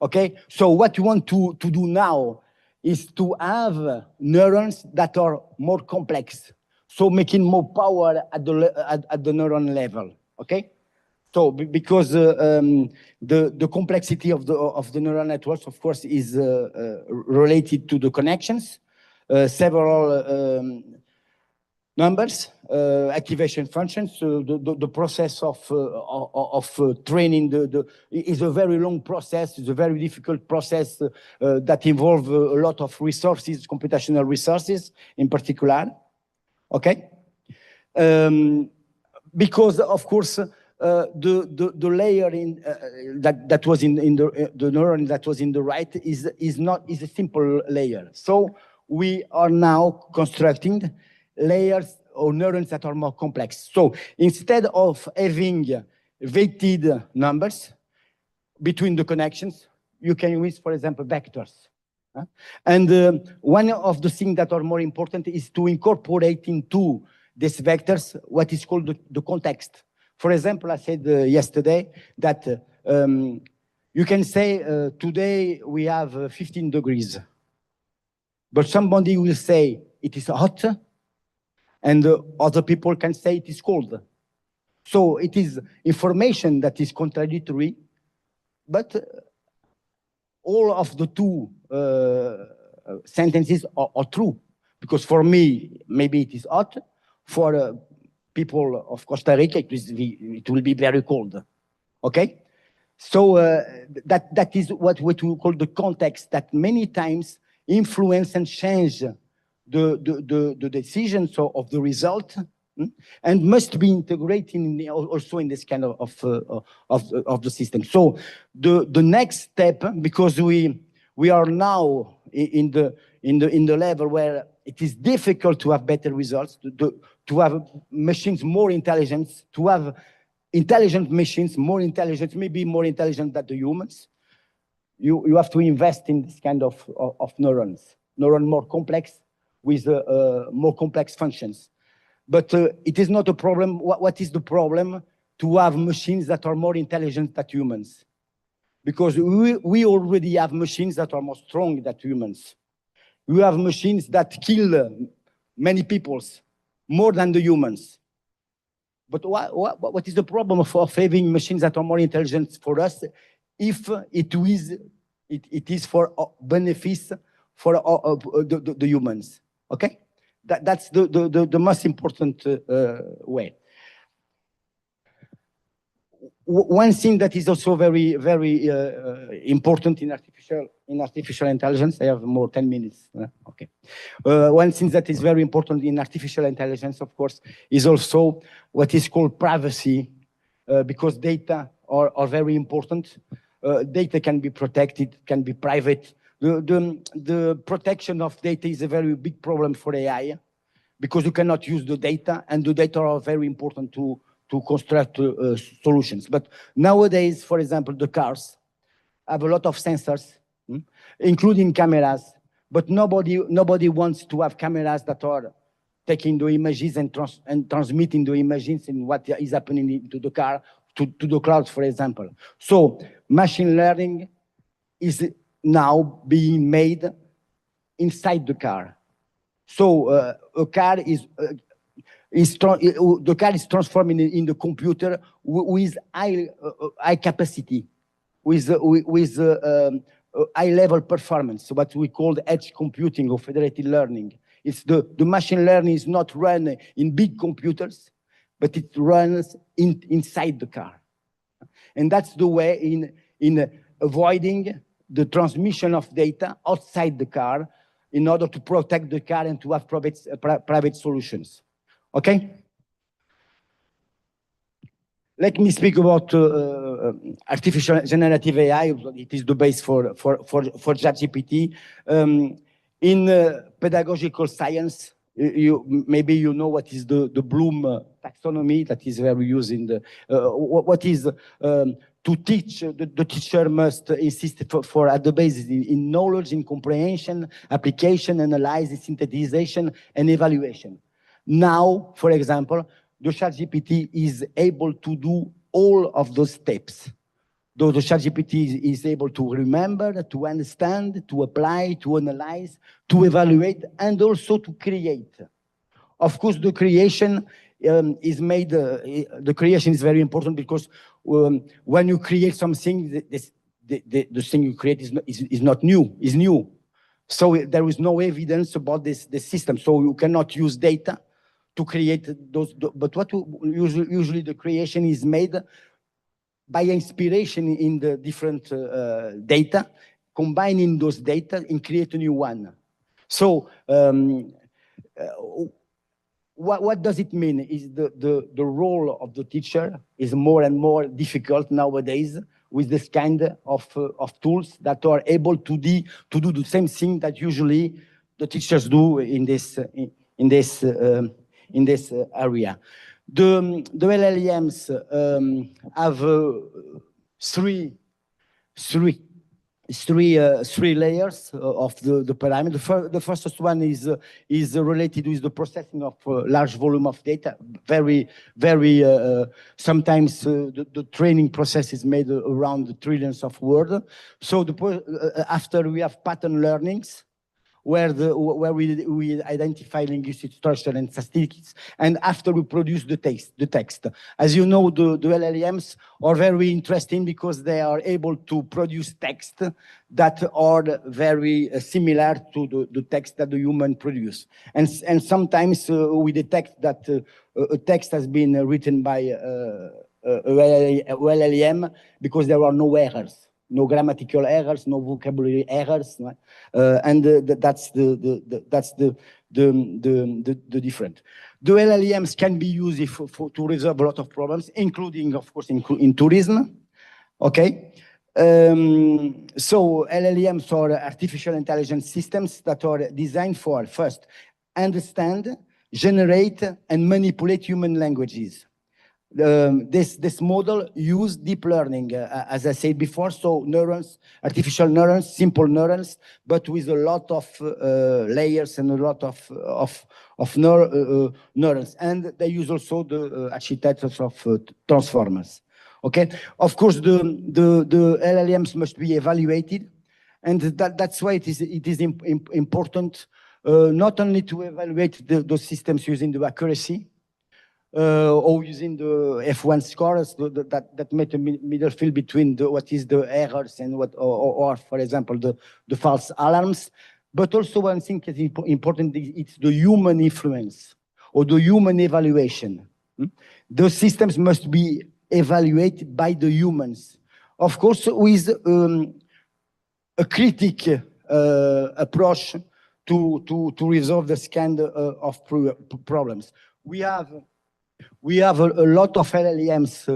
S5: Okay, so what you want to do now is to have neurons that are more complex, so making more power at the neuron level. Okay. So, because the complexity of the neural networks, of course, is related to the connections, several numbers, activation functions. The process of training is a very long process. It's a very difficult process that involves a lot of resources, computational resources, in particular. Okay, because of course. The layer that was in the neuron that was in the right is a simple layer. So we are now constructing layers or neurons that are more complex. So instead of having weighted numbers between the connections, you can use, for example, vectors. And one of the things that are more important is to incorporate into these vectors what is called the context. For example, I said yesterday that you can say today we have 15 degrees, but somebody will say it is hot, and other people can say it is cold. So it is information that is contradictory, but all of the two sentences are true, because for me, maybe it is hot, for people of Costa Rica, it will be very cold. Okay? So that is what we call the context that many times influence and change the decisions of the result, and must be integrated also in this kind of the system. So the next step, because we are now in the level where it is difficult to have better results, to have machines more intelligent, to have intelligent machines, more intelligent, maybe more intelligent than the humans. You have to invest in this kind of neurons more complex with more complex functions. But it is not a problem. What is the problem? To have machines that are more intelligent than humans. Because we already have machines that are more strong than humans. We have machines that kill many peoples, more than the humans. But what is the problem of having machines that are more intelligent for us if it is for benefits for the humans? Okay? That's the most important way. One thing that is also very, very important in artificial intelligence, I have more 10 minutes. Okay. One thing that is very important in artificial intelligence, of course, is also what is called privacy, because data are very important. Data can be protected, can be private. The protection of data is a very big problem for AI, because you cannot use the data, and the data are very important to construct solutions. But nowadays, for example, the cars have a lot of sensors, including cameras, but nobody wants to have cameras that are taking the images and transmitting the images in what is happening to the car, to the cloud, for example. So machine learning is now being made inside the car. So the car is transformed in the computer with high capacity, with high level performance, what we call edge computing or federated learning. It's the machine learning is not run in big computers, but it runs inside the car. And that's the way in avoiding the transmission of data outside the car in order to protect the car and to have private solutions. Okay? Let me speak about artificial generative AI. It is the base for ChatGPT. In pedagogical science, maybe you know what is the Bloom taxonomy that is very used in the, what is to teach, the teacher must insist for at the basis in knowledge, in comprehension, application, analysis, synthesization, and evaluation. Now, for example, the ChatGPT is able to do all of those steps. Though the ChatGPT is able to remember, to understand, to apply, to analyze, to evaluate, and also to create. Of course, the creation is made, the creation is very important because when you create something, the thing you create is not new, is new. So there is no evidence about this system. So you cannot use data to create those, but what usually the creation is made by inspiration in the different data, combining those data and create a new one. So what does it mean? Is the role of the teacher is more and more difficult nowadays with this kind of tools that are able to do the same thing that usually the teachers do in this area. The LLMs have three layers of the parameter. The first one is related with the processing of large volume of data. Very sometimes the training process is made around the trillions of words. So after we have pattern learnings, where we identify linguistic structure and statistics, and after we produce the text. As you know, the LLMs are very interesting because they are able to produce text that are very similar to the text that the human produce. And sometimes we detect that a text has been written by LLM because there are no errors. No grammatical errors, no vocabulary errors, and that's the difference. The LLMs can be used to resolve a lot of problems, including, of course, in tourism. Okay, so LLMs are artificial intelligence systems that are designed for first understand, generate, and manipulate human languages. This model use deep learning, as I said before, so neurons, artificial neurons, simple neurons, but with a lot of layers and a lot of neurons. And they use also the architectures of transformers. Okay, of course, the LLMs must be evaluated, and that's why it is important not only to evaluate those systems using the accuracy, or using the F1 scores that make a middle field between what is the errors and what, or for example, the false alarms. But also one thing that is important, it's the human influence or the human evaluation. Those systems must be evaluated by the humans. Of course, with a critic approach to resolve this kind of problems. We have a lot of LLMs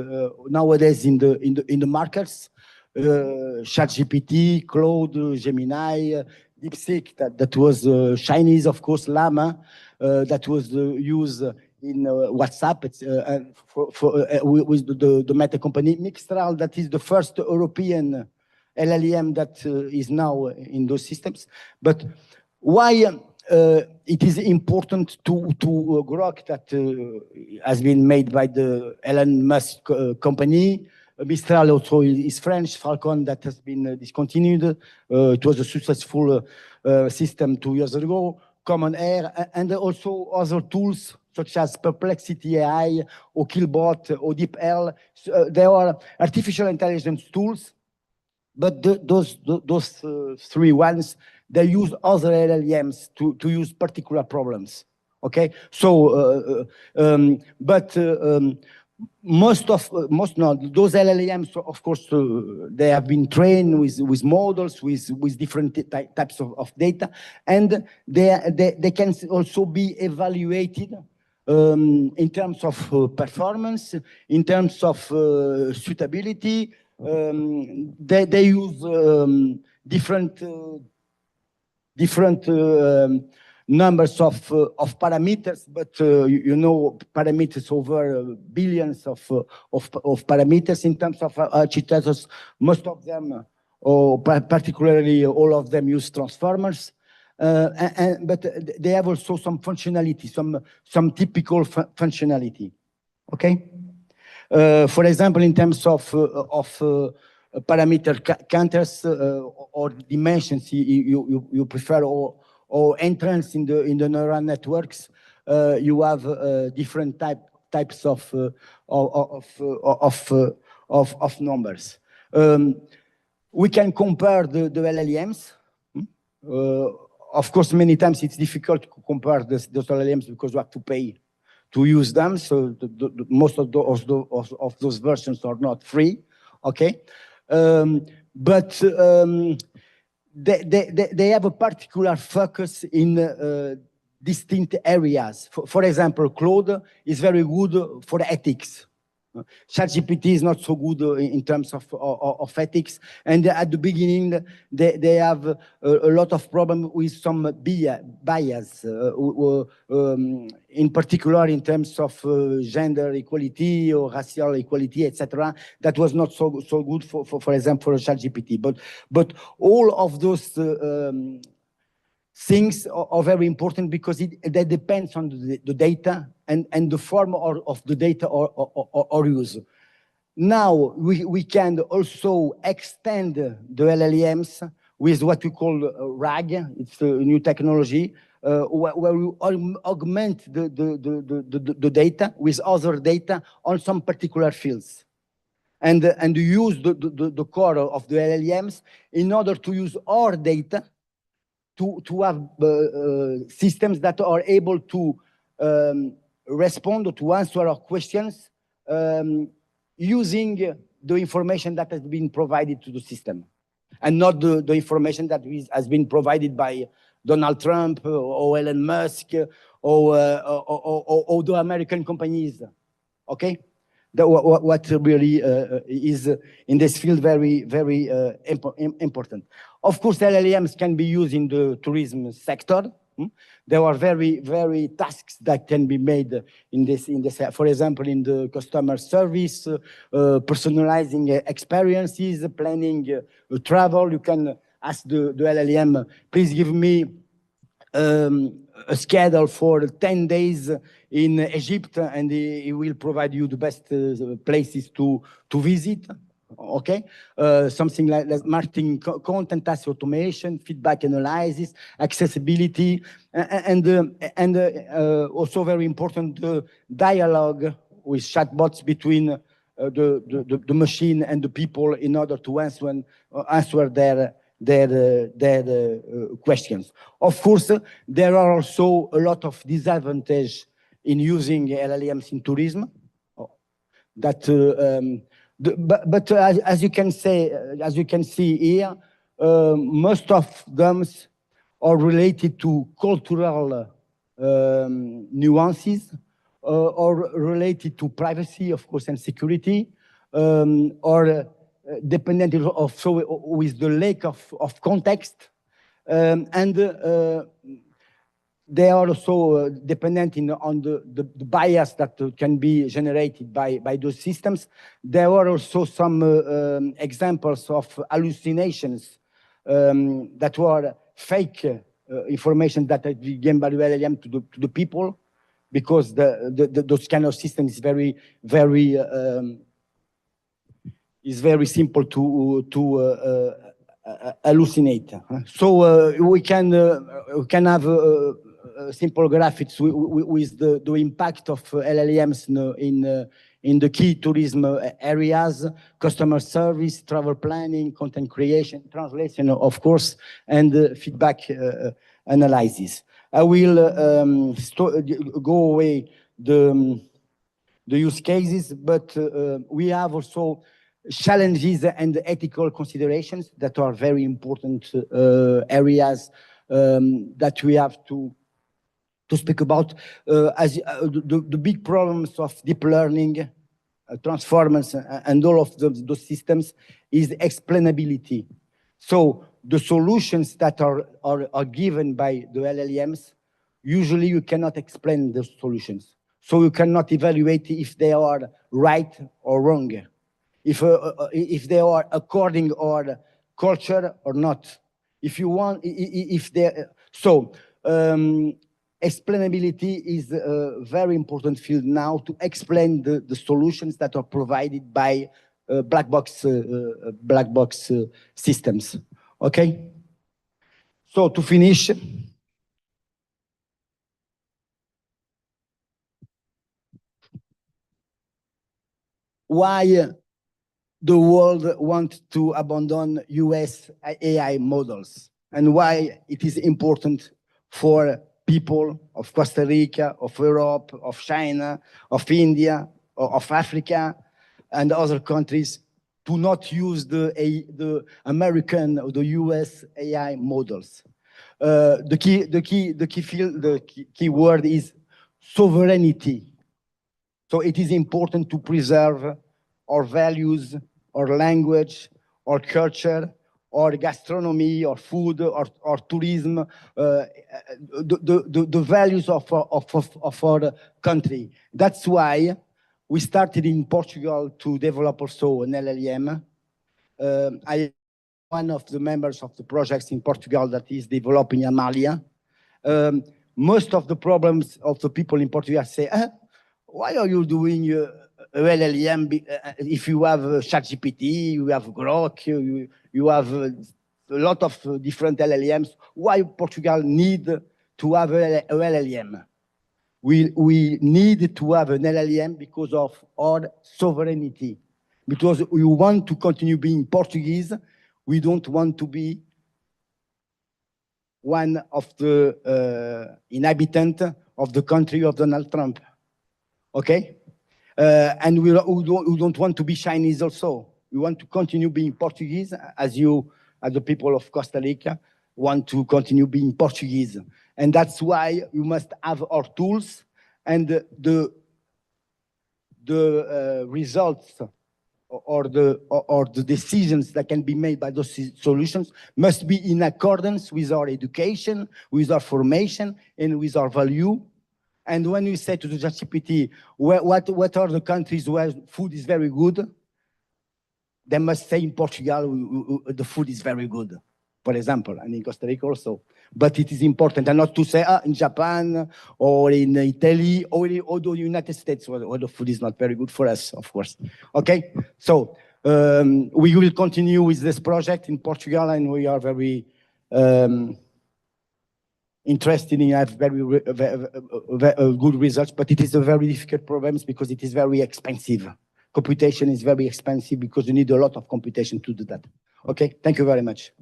S5: nowadays in the markets. ChatGPT, Claude, Gemini, DeepSeek, that was Chinese, of course, Llama, that was used in WhatsApp with the Meta company. Mixtral, that is the first European LLM that is now in those systems. But why it is important to Grok that has been made by the Elon Musk company. Mistral also is French, Falcon that has been discontinued. It was a successful system 2 years ago. Common Air, and also other tools such as Perplexity AI or Killbot or DeepL. There are artificial intelligence tools, but those three ones, they use other LLMs to use particular problems. Okay, so most not those LLMs, of course, they have been trained with models with different types of data, and they can also be evaluated in terms of performance, in terms of suitability. They use different numbers of parameters, but you know, parameters over billions of parameters in terms of architectures. Most of them, or particularly all of them, use transformers. But they have also some functionality, some typical functionality. Okay. For example, in terms of parameter counters or dimensions, you prefer, or entrance in the neural networks, you have different types of numbers. We can compare the LLMs. Of course, many times it's difficult to compare those LLMs because you have to pay to use them. So most of those versions are not free. Okay, but they have a particular focus in distinct areas. For example, Claude is very good for ethics. ChatGPT is not so good in terms of ethics, and at the beginning they have a lot of problem with some bias, in particular in terms of gender equality or racial equality, etc. That was not so good for example, for ChatGPT. But all of those things are very important because that depends on the data and the form of the data or use. Now we can also extend the LLMs with what we call RAG. It's a new technology where we augment the data with other data on some particular fields. And use the core of the LLMs in order to use our data to have systems that are able to respond or to answer our questions using the information that has been provided to the system, and not the information that has been provided by Donald Trump or Elon Musk or the American companies. Okay? What really is in this field very, very important. Of course, LLMs can be used in the tourism sector. There are very, very tasks that can be made in this, for example, in the customer service, personalizing experiences, planning travel. You can ask the LLM, please give me a schedule for 10 days in Egypt, and he will provide you the best places to visit. Okay, something like marketing content, task automation, feedback analysis, accessibility, and also very important dialogue with chatbots between the machine and the people in order to answer their questions. Of course, there are also a lot of disadvantages in using LLMs in tourism. But as you can see here, most of them are related to cultural nuances, or related to privacy, of course, and security, or dependent with the lack of context, and they are also dependent on the bias that can be generated by those systems. There are also some examples of hallucinations that were fake information that had been given by the LLM to the people, because those kind of systems is very, very simple to hallucinate. So we can have simple graphics with the impact of LLMs in the key tourism areas: customer service, travel planning, content creation, translation, of course, and feedback analysis. I will go away the use cases, but we have also challenges and ethical considerations that are very important areas that we have to speak about. As the big problems of deep learning, transformers, and all of those systems is explainability. So the solutions that are given by the LLMs, usually you cannot explain those solutions. So you cannot evaluate if they are right or wrong, if they are according to culture or not. Explainability is a very important field now to explain the solutions that are provided by black box systems. Okay. So to finish, why the world wants to abandon US AI models, and why it is important for people of Costa Rica, of Europe, of China, of India, of Africa, and other countries to not use the American or the US AI models. The key word is sovereignty. So it is important to preserve our values, our language, our culture, or gastronomy, or food, or tourism, the values of our country. That's why we started in Portugal to develop also an LLM. I am one of the members of the projects in Portugal that is developing Amalia. Most of the problems of the people in Portugal say, why are you doing LLM if you have ChatGPT, you have Grok, you have lot of different LLMs. Why Portugal need to have a LLM? We need to have an LLM because of our sovereignty. Because we want to continue being Portuguese. We don't want to be one of the inhabitants of the country of Donald Trump. Okay? And we don't want to be Chinese also. We want to continue being Portuguese as the people of Costa Rica want to continue being Portuguese. And that's why we must have our tools and the results or the decisions that can be made by those solutions must be in accordance with our education, with our formation, and with our value. And when we say to the ChatGPT, what are the countries where food is very good? They must say in Portugal, the food is very good, for example, and in Costa Rica also. But it is important, and not to say in Japan or in Italy or the United States, where the food is not very good for us, of course. Okay, so we will continue with this project in Portugal, and we are very interested in have very good results, but it is a very difficult problem because it is very expensive. Computation is very expensive because you need a lot of computation to do that. Okay, thank you very much.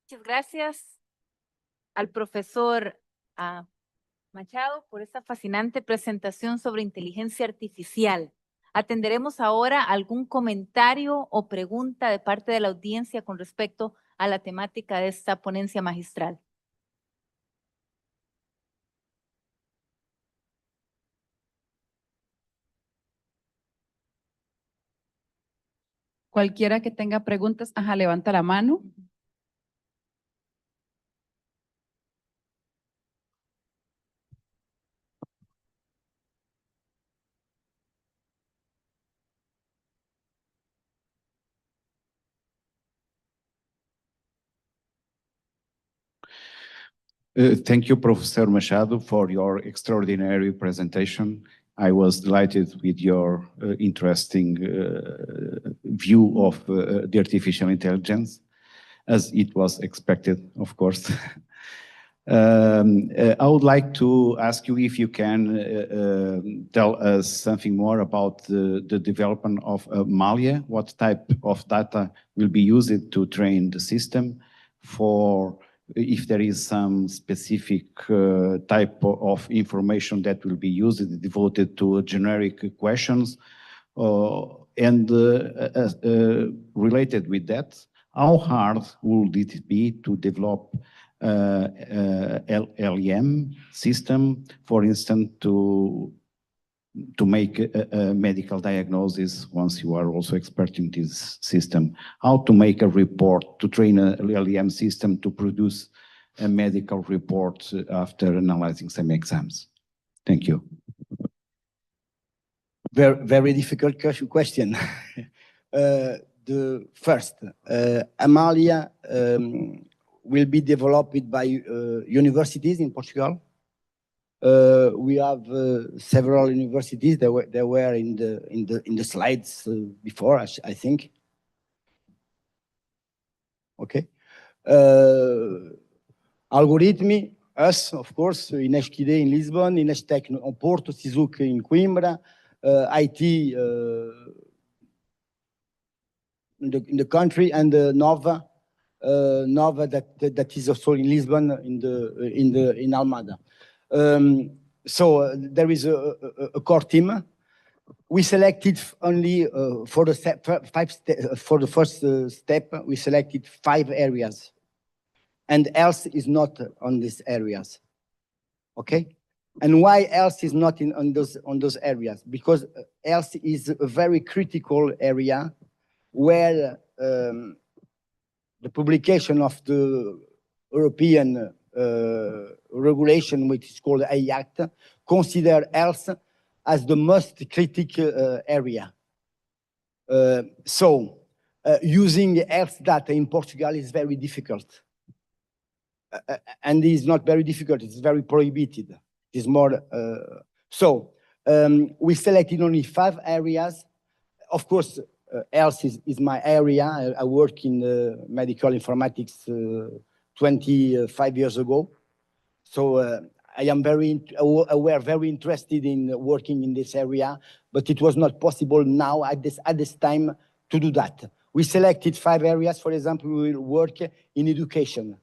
S2: Muchas gracias al profesor Machado por esta fascinante presentación sobre inteligencia artificial. Atenderemos ahora algún comentario o pregunta de parte de la audiencia con respecto a la temática de esta ponencia magistral.
S6: Cualquiera que tenga preguntas, levanta la mano.
S7: Thank you, Professor Machado, for your extraordinary presentation. I was delighted with your interesting view of the artificial intelligence, as it was expected, of course. I would like to ask you if you can tell us something more about the development of Malia. What type of data will be used to train the system, for if there is some specific type of information that will be used devoted to generic questions, and related with that, how hard would it be to develop LLM system, for instance, to make a medical diagnosis once you are also expert in this system? How to make a report, to train a LLM system to produce a medical report after analyzing some exams? Thank you.
S5: Very, very difficult question. The first, Amalia will be developed by universities in Portugal. We have several universities that were in the slides before, I think. Okay. Algoritmi, us, of course, INESCID in Lisbon, INESTEC in Porto, Sizuc in Coimbra, IT in the country, and Nova that is also in Lisbon in Almada. So there is a core team. We selected only for the first step. We selected 5 areas, and else is not on these areas. Okay, and why else is not on those areas? Because else is a very critical area where the publication of the European regulation, which is called AI Act, consider health as the most critical area. So using health data in Portugal is very difficult. and it's not very difficult. It's very prohibited. It's more, we selected only 5 areas. Of course, health is my area. I work in medical informatics 25 years ago. So I am very aware, very interested in working in this area, but it was not possible now at this time to do that. We selected 5 areas. For example, we will work in education.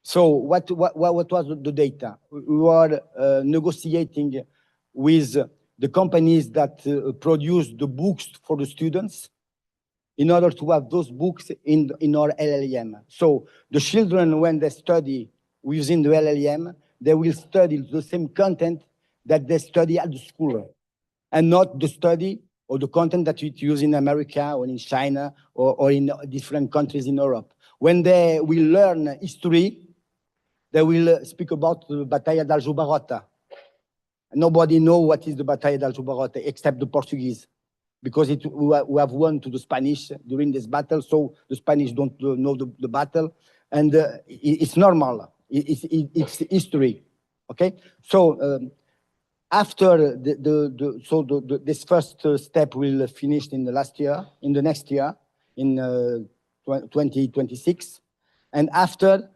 S5: So what was the data? We were negotiating with the companies that produce the books for the students in order to have those books in our LLM. So the children, when they study within the LLM, they will study the same content that they study at the school, and not the study or the content that we use in America or in China or in different countries in Europe. When they will learn history, they will speak about the Batalha de Aljubarrota. Nobody knows what is the Batalha de Aljubarrota except the Portuguese, because we have won to the Spanish during this battle, so the Spanish don't know the battle, and it's normal. It's history, okay? So after this first step will finish in the next year, in 2026, and after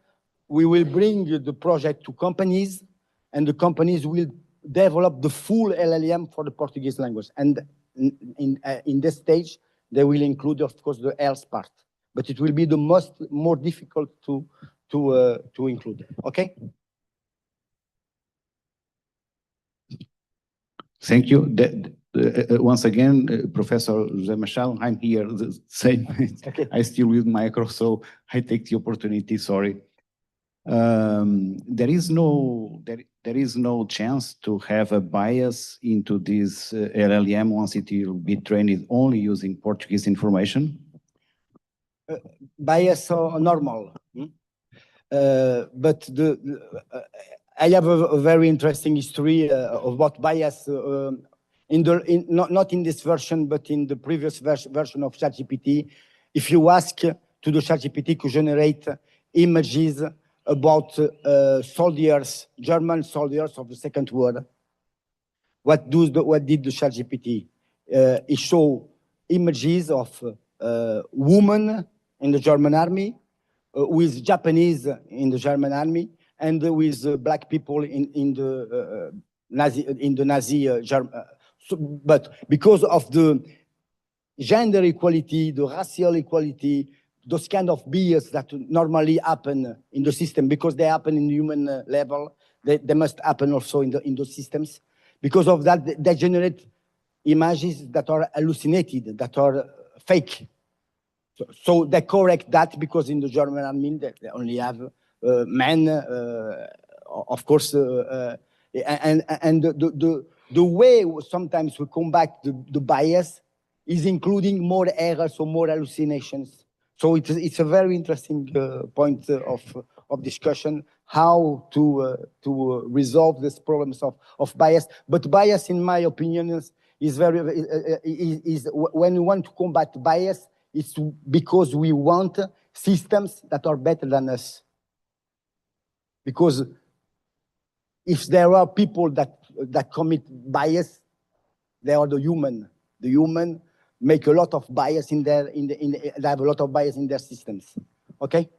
S5: we will bring the project to companies, and the companies will develop the full LLM for the Portuguese language. And in this stage, they will include, of course, the health part, but it will be the more difficult to include. Okay.
S7: Thank you. Once again, Professor José Machado, I'm here. The same.
S5: Okay.
S7: I still use micro, so I take the opportunity. Sorry. There is no chance to have a bias into this LLM once it will be trained only using Portuguese information.
S5: Bias or normal. But I have a very interesting history about bias not in this version, but in the previous version of ChatGPT. If you ask to the ChatGPT to generate images about soldiers, German soldiers of the Second World, what did the ChatGPT? It showed images of women in the German army, with Japanese in the German army, and with black people in the Nazi German. But because of the gender equality, the racial equality, those kind of bias that normally happen in the system, because they happen in human level, they must happen also in those systems. Because of that, they generate images that are hallucinated, that are fake. So they correct that, because in the German army they only have men, of course, and the way sometimes we combat the bias is including more errors or more hallucinations. So it's a very interesting point of discussion, how to resolve these problems of bias. But bias, in my opinion, is when we want to combat bias, it's because we want systems that are better than us. Because if there are people that commit bias, they are the human. The human make a lot of bias they have a lot of bias in their systems. Okay?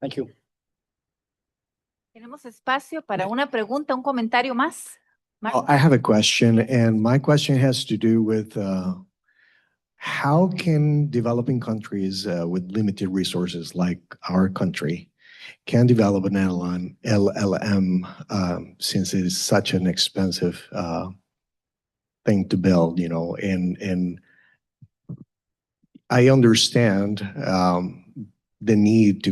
S5: Thank you.
S2: Tenemos espacio para una pregunta, un comentario más.
S8: Oh, I have a question, and my question has to do with how can developing countries with limited resources like our country can develop an LLM since it is such an expensive thing to build, you know, and I understand the need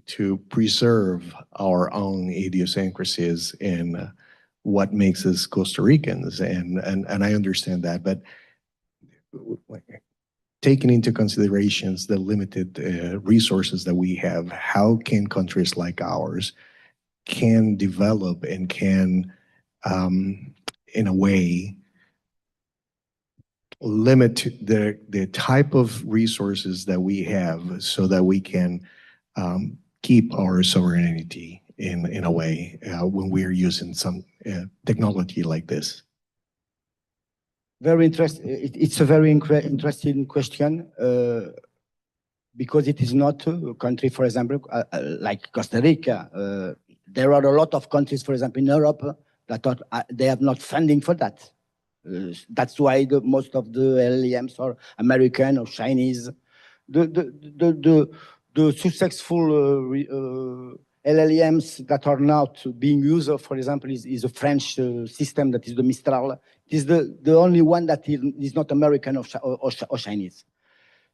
S8: to preserve our own idiosyncrasies and what makes us Costa Ricans, and I understand that, but taking into considerations the limited resources that we have, how can countries like ours can develop and can, in a way, limit the type of resources that we have so that we can keep keep our sovereignty in a way when we are using some technology like this?
S5: Very interesting. It's a very interesting question because it is not a country, for example, like Costa Rica. There are a lot of countries, for example, in Europe that they have not funding for that. That's why most of the LLMs are American or Chinese. The successful LLMs that are now being used, for example, is a French system that is the Mistral. It is the only one that is not American or Chinese.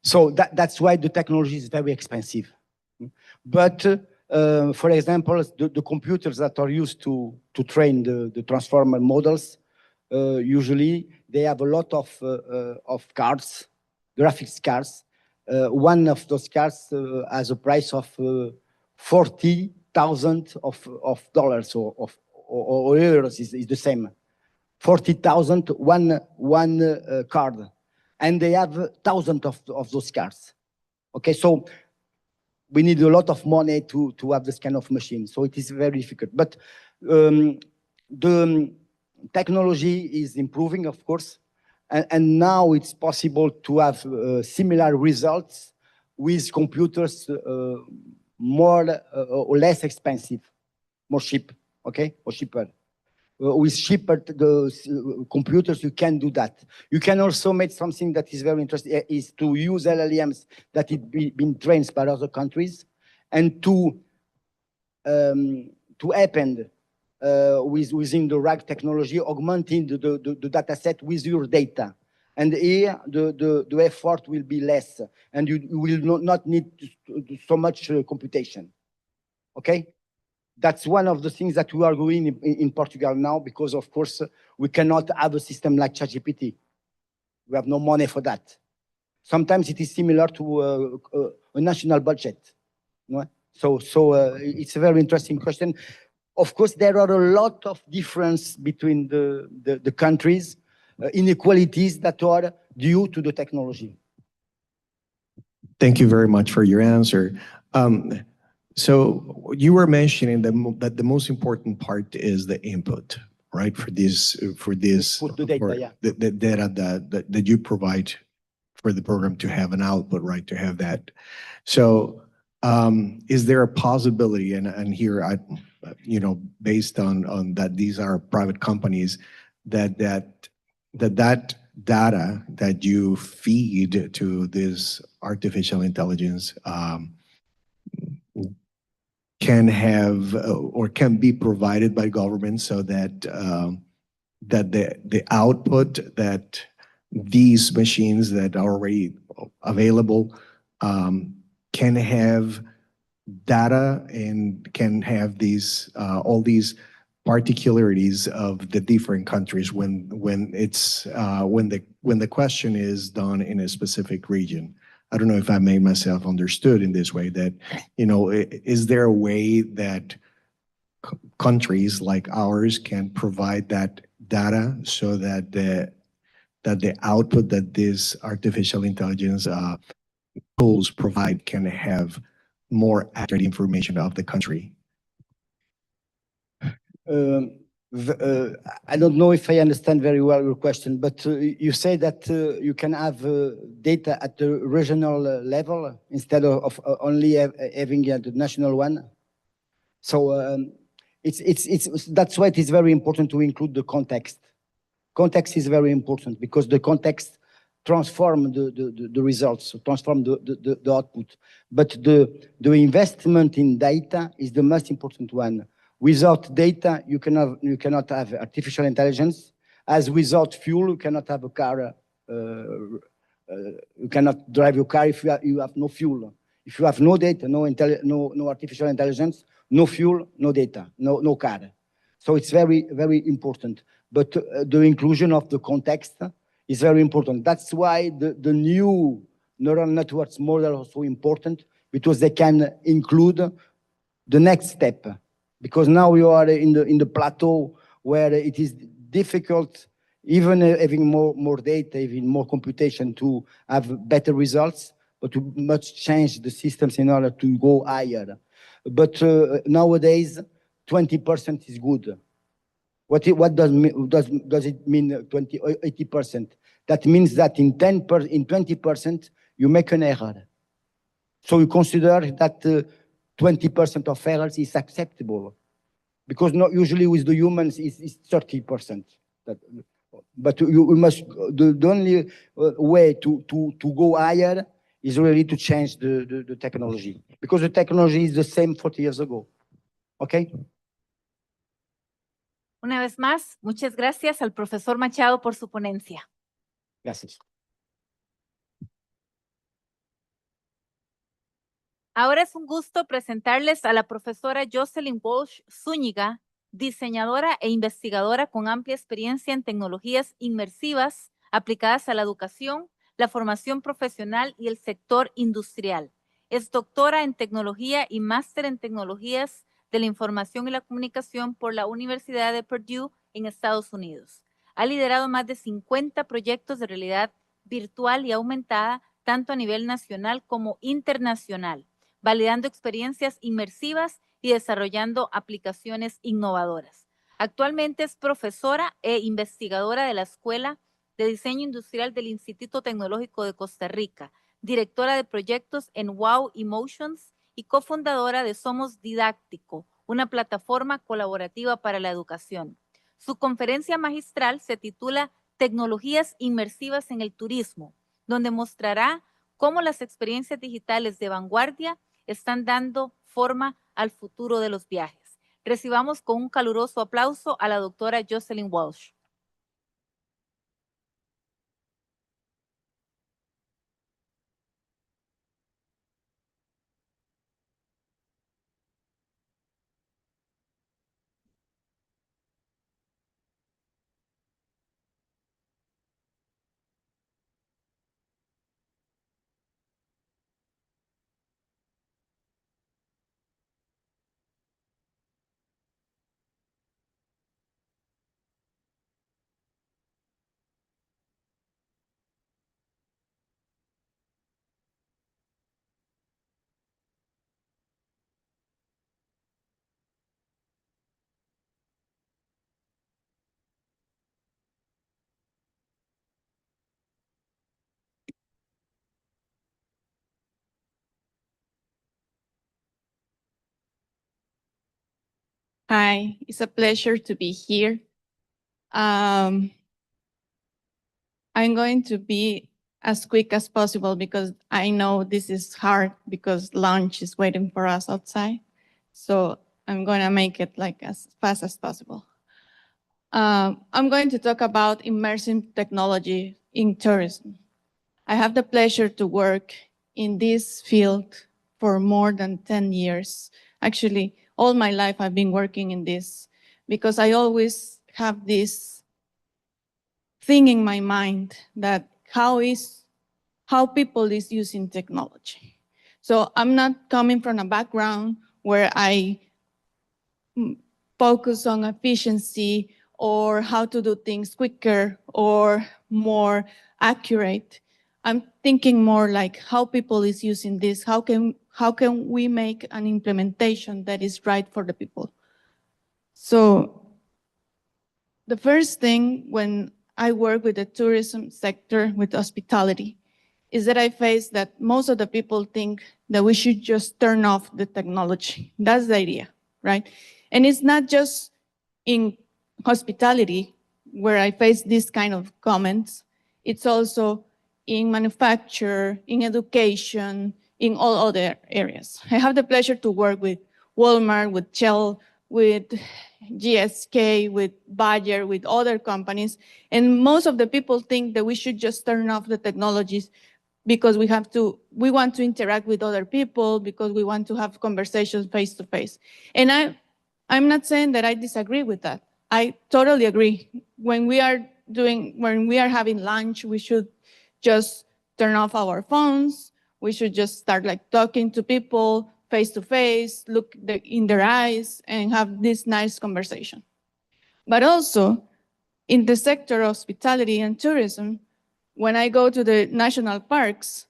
S5: So that's why the technology is very expensive. But for example, the computers that are used to train the transformer models, usually they have a lot of cards, graphics cards. One of those cards has a price of $40,000 of dollars or euros is the same. 40,000 one card, and they have thousands of those cards. Okay, so we need a lot of money to have this kind of machine. So it is very difficult. But the technology is improving, of course, and now it's possible to have similar results with computers more or less expensive, more cheap, okay, or cheaper. With cheaper computers, you can do that. You can also make something that is very interesting, is to use LLMs that have been trained by other countries and to append within the RAG technology, augmenting the data set with your data. And here, the effort will be less, and you will not need so much computation, okay? That's one of the things that we are doing in Portugal now, because of course, we cannot have a system like ChatGPT. We have no money for that. Sometimes it is similar to a national budget. You know? So it's a very interesting question. Of course, there are a lot of difference between the countries, inequalities that are due to the technology.
S8: Thank you very much for your answer. So you were mentioning that the most important part is the input, right? For this,
S5: the data, yeah.
S8: The data that you provide for the program to have an output, right? To have that. So is there a possibility, and here I, based on that these are private companies, that data that you feed to this artificial intelligence can have or can be provided by government, so that the output that these machines that are already available can have data and can have these all these particularities of the different countries when the question is done in a specific region. I don't know if I made myself understood in this way, that, is there a way that countries like ours can provide that data so that the output that this artificial intelligence tools provide can have more accurate information of the country?
S5: I don't know if I understand very well your question, but you say that you can have data at the regional level instead of only having the national one. So that's why it is very important to include the context. Context is very important because the context transform the results, transform the output. But the investment in data is the most important one. Without data, you cannot have artificial intelligence. As without fuel, you cannot have a car. You cannot drive your car if you have no fuel. If you have no data, no artificial intelligence, no fuel, no data, no car. So it's very, very important. But the inclusion of the context is very important. That's why the new neural networks model is so important, because they can include the next step. Because now we are in the plateau where it is difficult, even having more data, even more computation, to have better results. but we must change the systems in order to go higher. But nowadays, 20% is good. What does it mean 80%? That means that in 20% you make an error. So we consider that 20% of errors is acceptable, because not usually with the humans is 30%. But we must, the only way to go higher is really to change the technology, because the technology is the same 40 years ago. Okay?
S2: Una vez más, muchas gracias al profesor Machado por su ponencia.
S5: Gracias.
S2: Ahora es un gusto presentarles a la profesora Jocelyn Walsh Zúñiga, diseñadora e investigadora con amplia experiencia en tecnologías inmersivas aplicadas a la educación, la formación profesional y el sector industrial. Es doctora en tecnología y máster en tecnologías de la información y la comunicación por la Universidad de Purdue en Estados Unidos. Ha liderado más de 50 proyectos de realidad virtual y aumentada, tanto a nivel nacional como internacional, validando experiencias inmersivas y desarrollando aplicaciones innovadoras. Actualmente es profesora e investigadora de la Escuela de Diseño Industrial del Instituto Tecnológico de Costa Rica, directora de proyectos en Wow Emotions y cofundadora de Somos Didáctico, una plataforma colaborativa para la educación. Su conferencia magistral se titula Tecnologías inmersivas en el turismo, donde mostrará cómo las experiencias digitales de vanguardia están dando forma al futuro de los viajes. Recibamos con un caluroso aplauso a la doctora Jocelyn Walsh.
S6: Hi, it's a pleasure to be here. I'm going to be as quick as possible because I know this is hard because lunch is waiting for us outside. So I'm going to make it like as fast as possible. I'm going to talk about immersive technology in tourism. I have the pleasure to work in this field for more than 10 years. Actually, all my life I've been working in this because I always have this thing in my mind that how people is using technology. So I'm not coming from a background where I focus on efficiency or how to do things quicker or more accurate. I'm thinking more like how people is using this. How can we make an implementation that is right for the people? So the first thing when I work with the tourism sector, with hospitality, is that I face that most of the people think that we should just turn off the technology. That's the idea, right? And it's not just in hospitality where I face these kind of comments. It's also in manufacture, in education, in all other areas. I have the pleasure to work with Walmart, with Shell, with GSK, with Bayer, with other companies. And most of the people think that we should just turn off the technologies because we want to interact with other people, because we want to have conversations face to face. And I'm not saying that I disagree with that. I totally agree. When we are having lunch, we should just turn off our phones. We should just start like talking to people face to face, look in their eyes and have this nice conversation. But also in the sector of hospitality and tourism, when I go to the national parks,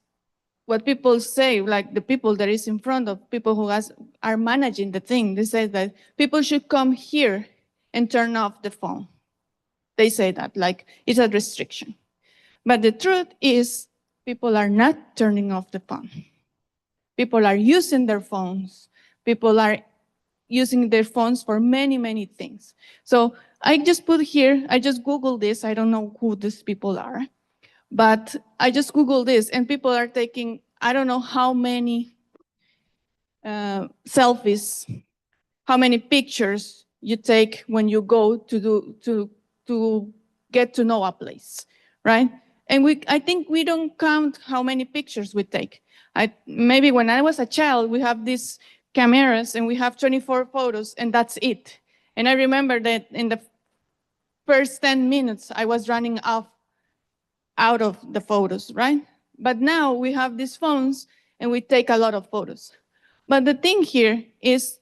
S6: what people say, like the people that is in front of people who are managing the thing, they say that people should come here and turn off the phone. They say that, like it's a restriction. But the truth is, people are not turning off the phone. People are using their phones. People are using their phones for many, many things. So I just put here, I just Googled this. I don't know who these people are, but I just Googled this, and people are taking, I don't know how many selfies, how many pictures you take when you go to get to know a place, right? And I think we don't count how many pictures we take. Maybe when I was a child, we have these cameras and we have 24 photos and that's it. And I remember that in the first 10 minutes, I was running out of the photos, right? But now we have these phones and we take a lot of photos. But the thing here is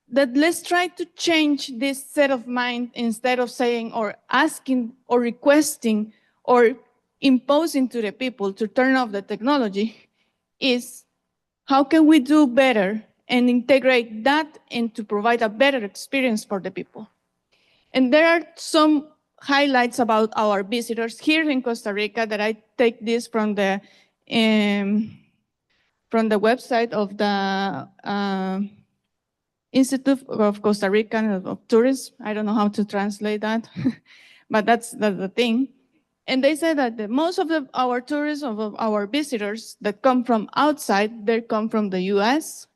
S6: that let's try to change this set of mind instead of saying or asking or requesting or imposing to the people to turn off the technology is how can we do better and integrate that and to provide a better experience for the people. And there are some highlights about our visitors here in Costa Rica that I take this from the website of the Institute of Costa Rican of Tourism. I don't know how to translate that, but that's the thing. And they say that most of our tourists, of our visitors that come from outside, they come from the US.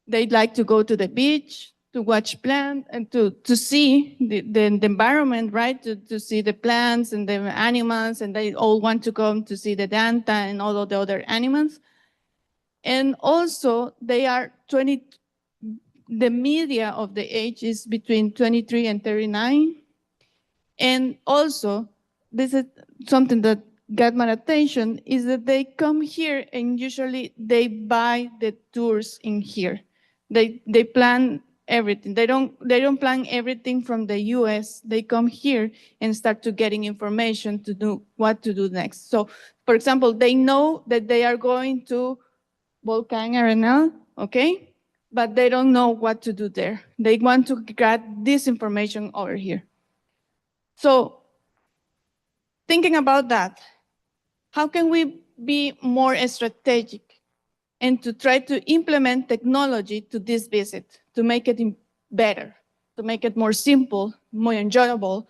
S6: They'd like to go to the beach, to watch plants, and to see the environment, right? To see the plants and the animals, and they all want to come to see the danta and all of the other animals. And also, they are the media of the age is between 23 and 39. And also, this is something that got my attention, is that they come here and usually they buy the tours in here. They plan everything. They don't plan everything from the US. They come here and start to getting information to do what to do next. So, for example, they know that they are going to Volcán Arenal, okay? But they don't know what to do there. They want to get this information over here. So thinking about that, how can we be more strategic and to try to implement technology to this visit, to make it better, to make it more simple, more enjoyable,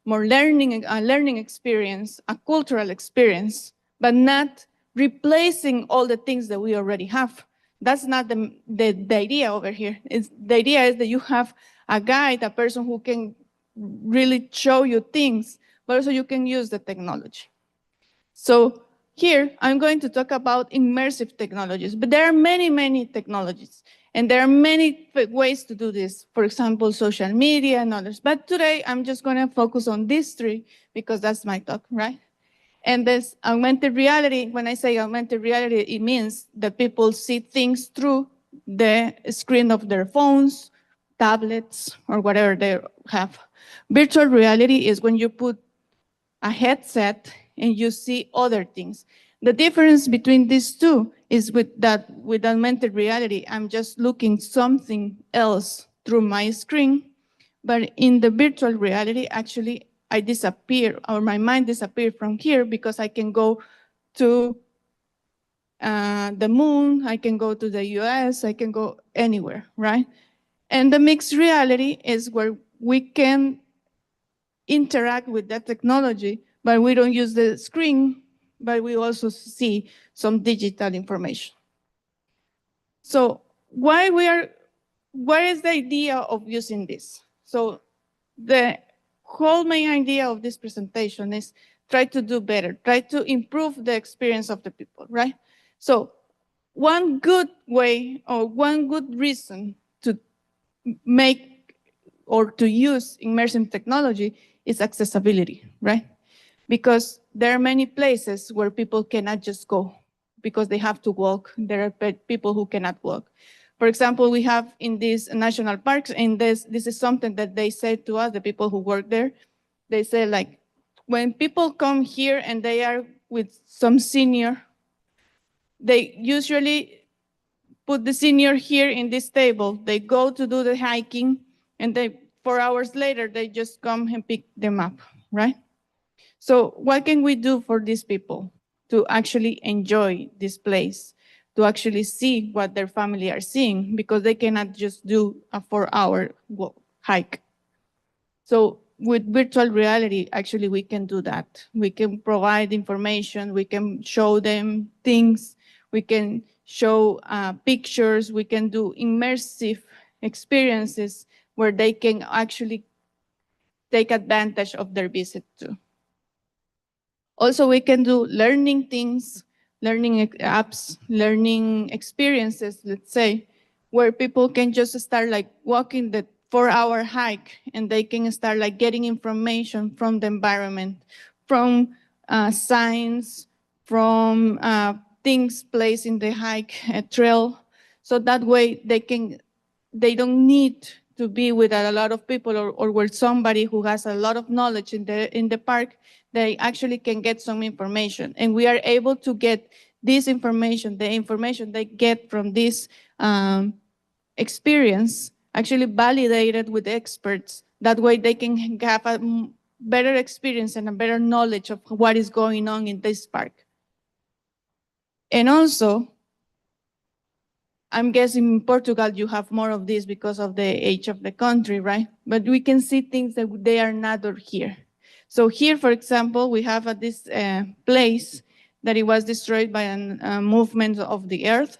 S6: more a learning experience, a cultural experience, but not replacing all the things that we already have. That's not the idea over here. The idea is that you have a guide, a person who can really show you things, but also you can use the technology. So here, I'm going to talk about immersive technologies, but there are many, many technologies, and there are many ways to do this. For example, social media and others. But today, I'm just going to focus on these three because that's my talk, right? And this augmented reality, when I say augmented reality, it means that people see things through the screen of their phones, tablets, or whatever they have. Virtual reality is when you put a headset and you see other things. The difference between these two is with augmented reality, I'm just looking something else through my screen, but in the virtual reality, actually, I disappear, or my mind disappears from here because I can go to the moon, I can go to the US, I can go anywhere, right? And the mixed reality is where we can interact with that technology, but we don't use the screen, but we also see some digital information. So what is the idea of using this? So the whole main idea of this presentation is try to do better, try to improve the experience of the people, right? So one good way or one good reason to make or to use immersive technology is accessibility, right? Because there are many places where people cannot just go because they have to walk. There are people who cannot walk. For example, we have in these national parks, and this is something that they say to us, the people who work there. They say, like, when people come here and they are with some senior, they usually put the senior here in this table. They go to do the hiking, and 4 hours later, they just come and pick them up, right? So what can we do for these people to actually enjoy this place, to actually see what their family are seeing, because they cannot just do a 4-hour hike. So with virtual reality, actually, we can do that. We can provide information, we can show them things, we can show pictures, we can do immersive experiences where they can actually take advantage of their visit too. Also, we can do learning things, learning apps, learning experiences, let's say, where people can just start like walking the 4-hour hike, and they can start like getting information from the environment, from signs, from things placed in the hike trail. So that way they don't need to be with a lot of people or with somebody who has a lot of knowledge in the park. They actually can get some information, and we are able to get this information, the information they get from this experience, actually validated with experts. That way they can have a better experience and a better knowledge of what is going on in this park. And also, I'm guessing in Portugal you have more of this because of the age of the country, right? But we can see things that they are not here. So here, for example, we have this place that it was destroyed by a movement of the earth,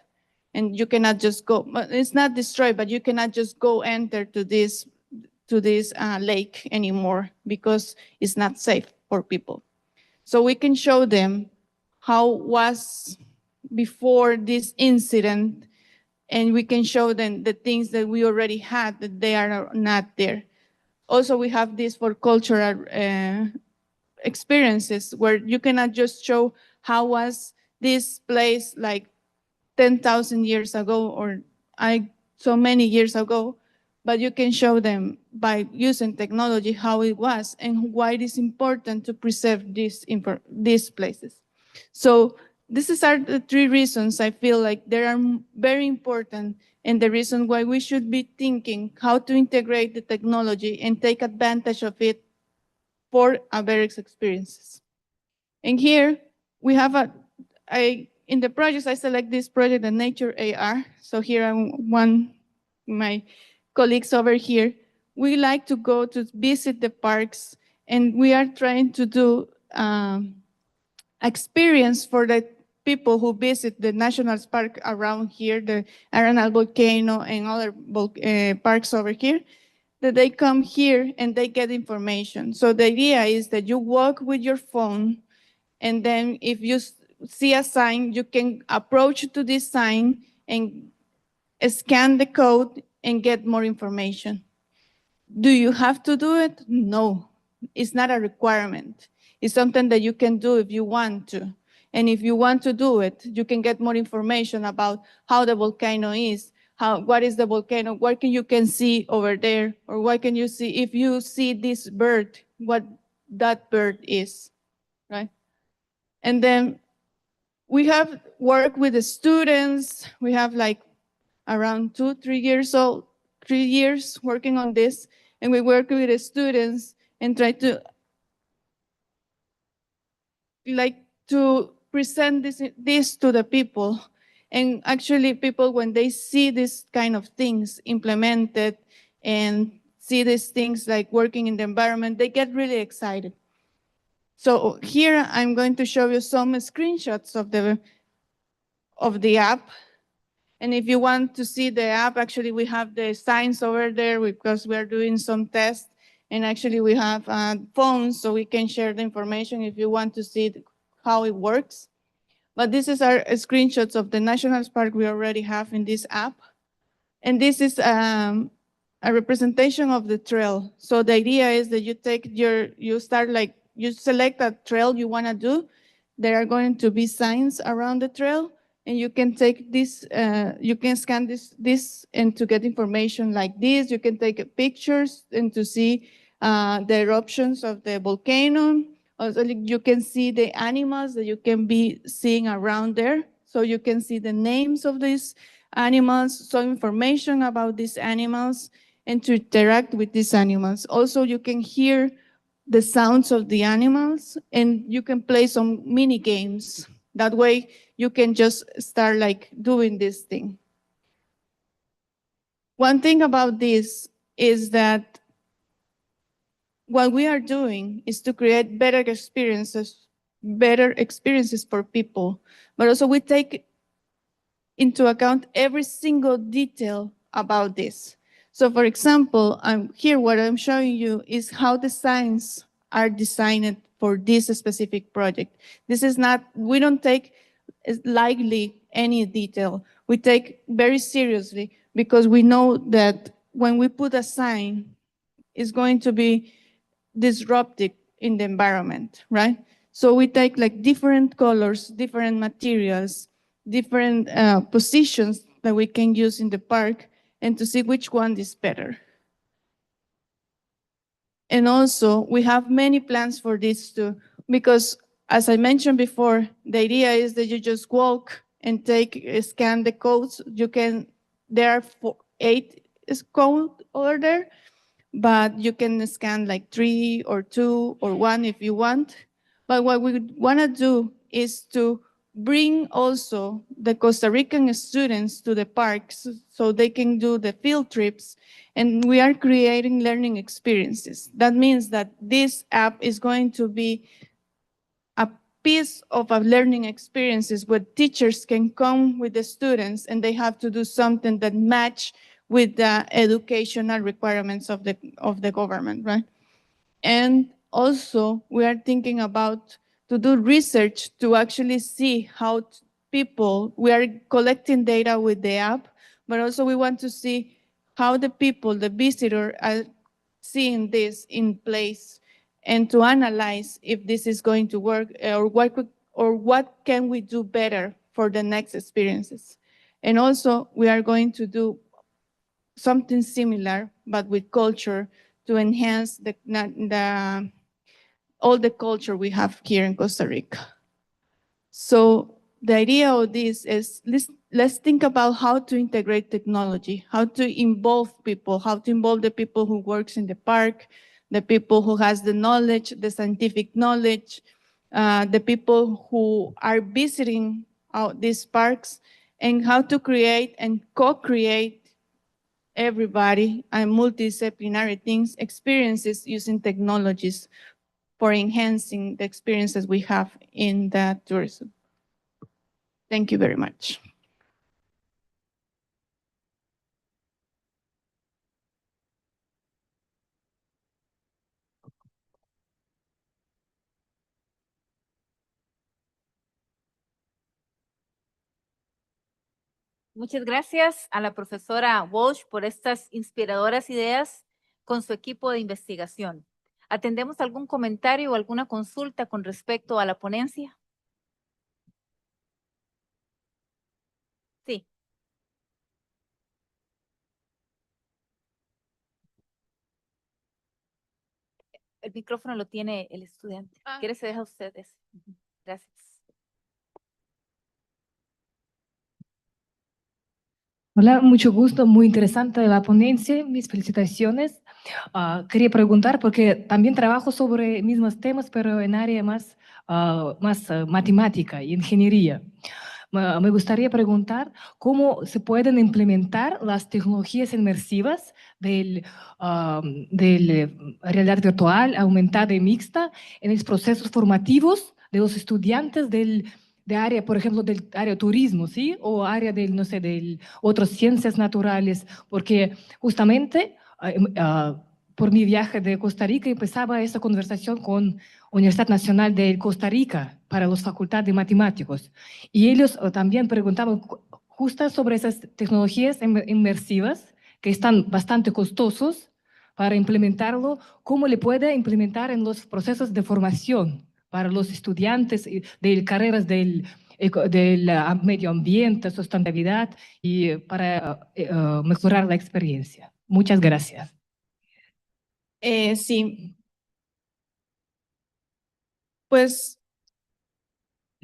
S6: and you cannot just go. It's not destroyed, but you cannot just go enter to this lake anymore because it's not safe for people. So we can show them how was before this incident, and we can show them the things that we already had that they are not there. Also, we have this for cultural experiences where you cannot just show how was this place like 10,000 years ago or so many years ago, but you can show them by using technology how it was and why it is important to preserve these places. So these are the 3 reasons I feel like they are very important, and the reason why we should be thinking how to integrate the technology and take advantage of it for our various experiences. And here we have in the projects, I select this project, the Nature AR. So here I'm my colleagues over here. We like to go to visit the parks, and we are trying to do experience for the people who visit the national park around here, the Arenal volcano and other parks over here, that they come here and they get information. So the idea is that you walk with your phone, and then if you see a sign, you can approach to this sign and scan the code and get more information. Do you have to do it? No, it's not a requirement. It's something that you can do if you want to. And if you want to do it, you can get more information about how the volcano is, what is the volcano, what you can see over there, or what can you see if you see this bird, what that bird is, right? And then we have worked with the students. We have like around 2-3 years old, 3 years working on this, and we work with the students and try to present this to the people. And actually people, when they see this kind of things implemented and see these things like working in the environment, they get really excited. So here I'm going to show you some screenshots of the app. And if you want to see the app, actually we have the signs over there because we are doing some tests. And actually we have phones, so we can share the information if you want to see how it works. But this is our screenshots of the national park we already have in this app. And this is a representation of the trail. So the idea is that you select a trail you want to do. There are going to be signs around the trail, and you can take this, you can scan this and to get information like this. You can take pictures and to see the eruptions of the volcano. Also, you can see the animals that you can be seeing around there. so you can see the names of these animals, some information about these animals, and to interact with these animals. Also, you can hear the sounds of the animals, and you can play some mini games. That way, you can just start like doing this thing. One thing about this is that what we are doing is to create better experiences for people, but also we take into account every single detail about this. So for example, what I'm showing you is how the signs are designed for this specific project. This is not, we don't take lightly any detail. We take very seriously because we know that when we put a sign, it's going to be disruptive in the environment, right? So we take like different colors, different materials, different positions that we can use in the park and to see which one is better. And also we have many plans for this too, because as I mentioned before, the idea is that you just walk and scan the codes. There are 8 codes over there, but you can scan like 3 or 2 or 1 if you want. But what we want to do is to bring also the Costa Rican students to the parks so they can do the field trips, and we are creating learning experiences. That means that this app is going to be a piece of a learning experiences where teachers can come with the students and they have to do something that match with the educational requirements of the government, right? And also we are thinking about to do research to actually see how we are collecting data with the app, but also we want to see how the people, the visitor, are seeing this in place and to analyze if this is going to work or what can we do better for the next experiences. And also we are going to do something similar, but with culture to enhance all the culture we have here in Costa Rica. So the idea of this is let's think about how to integrate technology, how to involve people, how to involve the people who works in the park, the people who has the knowledge, the scientific knowledge, the people who are visiting these parks, and how to create and co-create everybody and multidisciplinary things, experiences using technologies for enhancing the experiences we have in the tourism. Thank you very much.
S2: Muchas gracias a la profesora Walsh por estas inspiradoras ideas con su equipo de investigación. ¿Atendemos algún comentario o alguna consulta con respecto a la ponencia? Sí. El micrófono lo tiene el estudiante. ¿Quiere se deja ustedes? Gracias.
S9: Hola, mucho gusto, muy interesante la ponencia, mis felicitaciones. Quería preguntar, porque también trabajo sobre mismos temas, pero en área más matemática y ingeniería. Me gustaría preguntar cómo se pueden implementar las tecnologías inmersivas del realidad virtual aumentada y mixta en los procesos formativos de los estudiantes de área, por ejemplo, del área turismo, ¿sí? O área del, no sé, de otras ciencias naturales, porque justamente por mi viaje de Costa Rica empezaba esa conversación con Universidad Nacional de Costa Rica para las facultades de matemáticos. Y ellos también preguntaban justo sobre esas tecnologías inmersivas que están bastante costosos para implementarlo, cómo le puede implementar en los procesos de formación para los estudiantes de carreras del medio ambiente, sustentabilidad y para mejorar la experiencia. Muchas gracias.
S6: Sí. Pues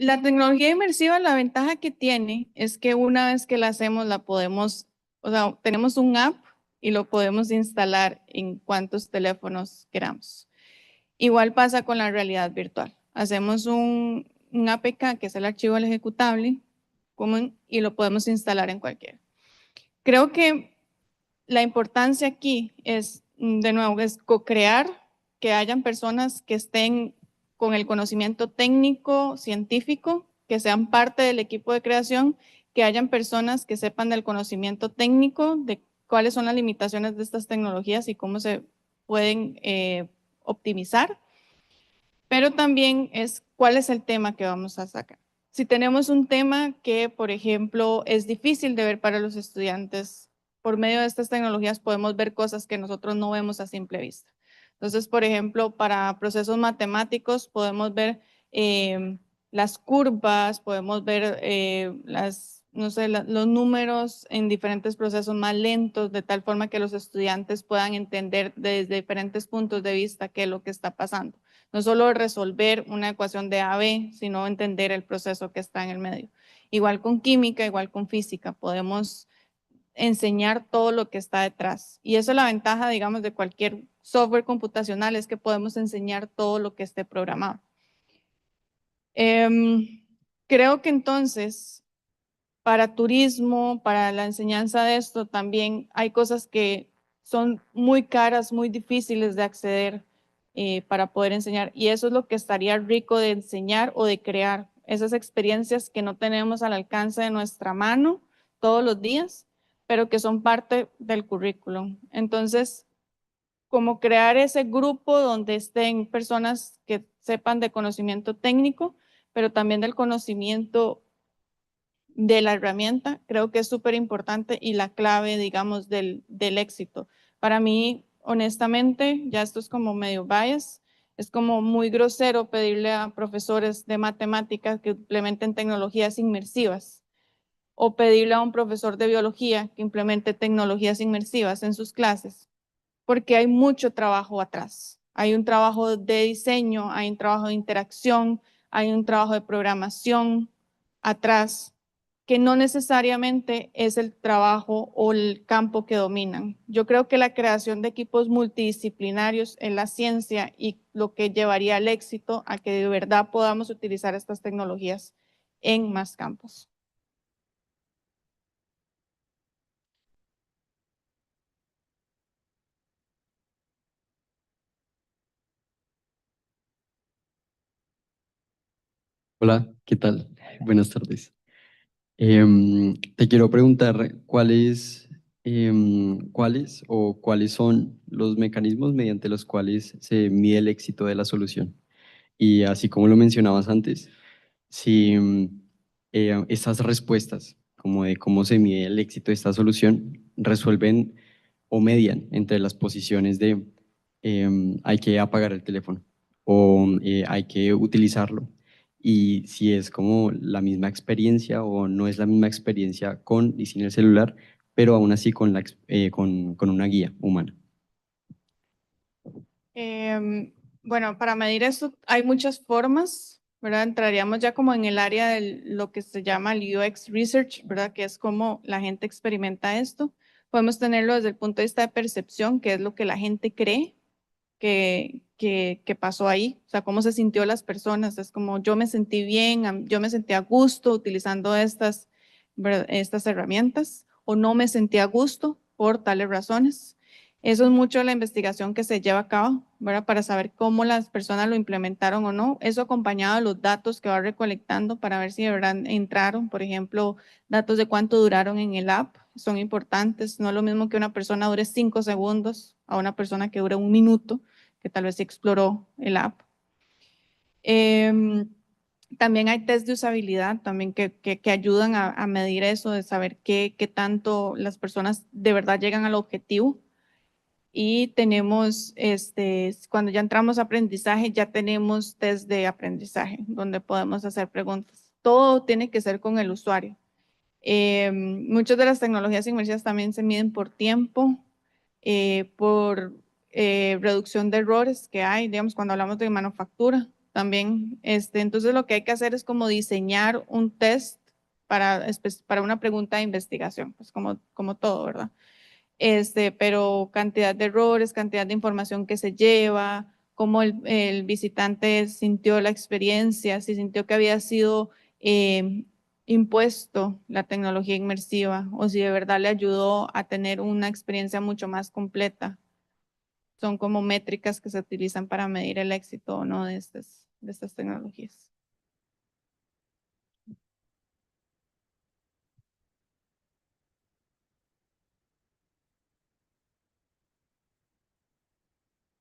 S6: La tecnología inmersiva, la ventaja que tiene es que una vez que la hacemos, la podemos, o sea, tenemos un app y lo podemos instalar en cuantos teléfonos queramos. Igual pasa con la realidad virtual. Hacemos un APK, que es el archivo del ejecutable común, y lo podemos instalar en cualquiera. Creo que la importancia aquí es, de nuevo, es co-crear, que hayan personas que estén con el conocimiento técnico, científico, que sean parte del equipo de creación, que hayan personas que sepan del conocimiento técnico, de cuáles son las limitaciones de estas tecnologías y cómo se pueden optimizar, pero también es cuál es el tema que vamos a sacar. Si tenemos un tema que, por ejemplo, es difícil de ver para los estudiantes, por medio de estas tecnologías podemos ver cosas que nosotros no vemos a simple vista. Entonces, por ejemplo, para procesos matemáticos podemos ver las curvas, podemos ver los números en diferentes procesos más lentos, de tal forma que los estudiantes puedan entender desde diferentes puntos de vista qué es lo que está pasando. No solo resolver una ecuación de A a B, sino entender el proceso que está en el medio. Igual con química, igual con física, podemos enseñar todo lo que está detrás. Y eso es la ventaja, digamos, de cualquier software computacional, es que podemos enseñar todo lo que esté programado. Creo que entonces, para turismo, para la enseñanza de esto, también hay cosas que son muy caras, muy difíciles de acceder para poder enseñar. Y eso es lo que estaría rico de enseñar o de crear, esas experiencias que no tenemos al alcance de nuestra mano todos los días, pero que son parte del currículum. Entonces, como crear ese grupo donde estén personas que sepan de conocimiento técnico, pero también del conocimiento de la herramienta, creo que es súper importante y la clave, digamos, del éxito. Para mí, honestamente, ya esto es como medio bias, es como muy grosero pedirle a profesores de matemáticas que implementen tecnologías inmersivas o pedirle a un profesor de biología que implemente tecnologías inmersivas en sus clases, porque hay mucho trabajo atrás. Hay un trabajo de diseño, hay un trabajo de interacción, hay un trabajo de programación atrás, que no necesariamente es el trabajo o el campo que dominan. Yo creo que la creación de equipos multidisciplinarios en la ciencia y lo que llevaría al éxito a que de verdad podamos utilizar estas tecnologías en más campos.
S10: Hola, ¿qué tal? Buenas tardes. Te quiero preguntar cuáles son los mecanismos mediante los cuales se mide el éxito de la solución. Y así como lo mencionabas antes, si estas respuestas, como de cómo se mide el éxito de esta solución, resuelven o median entre las posiciones de hay que apagar el teléfono o hay que utilizarlo. Y si es como la misma experiencia o no es la misma experiencia con y sin el celular, pero aún así con una guía humana.
S6: Bueno, para medir esto hay muchas formas, ¿verdad? Entraríamos ya como en el área de lo que se llama el UX Research, ¿verdad? Que es como la gente experimenta esto. Podemos tenerlo desde el punto de vista de percepción, que es lo que la gente cree que pasó ahí, o sea, cómo se sintió las personas. Es como yo me sentí bien, yo me sentí a gusto utilizando estas herramientas, o no me sentí a gusto por tales razones. Eso es mucho la investigación que se lleva a cabo, ¿verdad? Para saber cómo las personas lo implementaron o no. Eso acompañado de los datos que va recolectando para ver si de verdad entraron. Por ejemplo, datos de cuánto duraron en el app son importantes. No es lo mismo que una persona dure 5 segundos a una persona que dure 1 minuto, que tal vez sí exploró el app. También hay test de usabilidad también que ayudan a medir eso, de saber qué tanto las personas de verdad llegan al objetivo. Y tenemos, cuando ya entramos a aprendizaje, ya tenemos test de aprendizaje, donde podemos hacer preguntas. Todo tiene que ser con el usuario. Muchas de las tecnologías inmersivas también se miden por tiempo, por reducción de errores que hay, digamos, cuando hablamos de manufactura. también. Entonces lo que hay que hacer es como diseñar un test para una pregunta de investigación, pues como todo, ¿verdad? Pero cantidad de errores, cantidad de información que se lleva, cómo el visitante sintió la experiencia, si sintió que había sido impuesto la tecnología inmersiva o si de verdad le ayudó a tener una experiencia mucho más completa. Son como métricas que se utilizan para medir el éxito o no de estas tecnologías.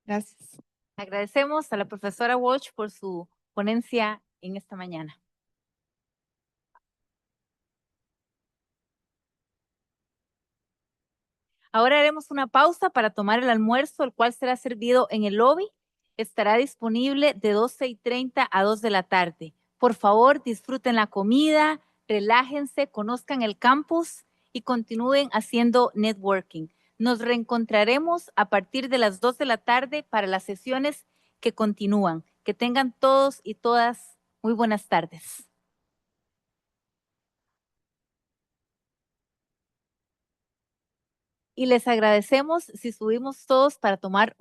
S6: Gracias.
S2: Agradecemos a la profesora Walsh por su ponencia en esta mañana. Ahora haremos una pausa para tomar el almuerzo, el cual será servido en el lobby. Estará disponible de 12:30 a 2 de la tarde. Por favor, disfruten la comida, relájense, conozcan el campus y continúen haciendo networking. Nos reencontraremos a partir de las 2 de la tarde para las sesiones que continúan. Que tengan todos y todas muy buenas tardes. Y les agradecemos si subimos todos para tomar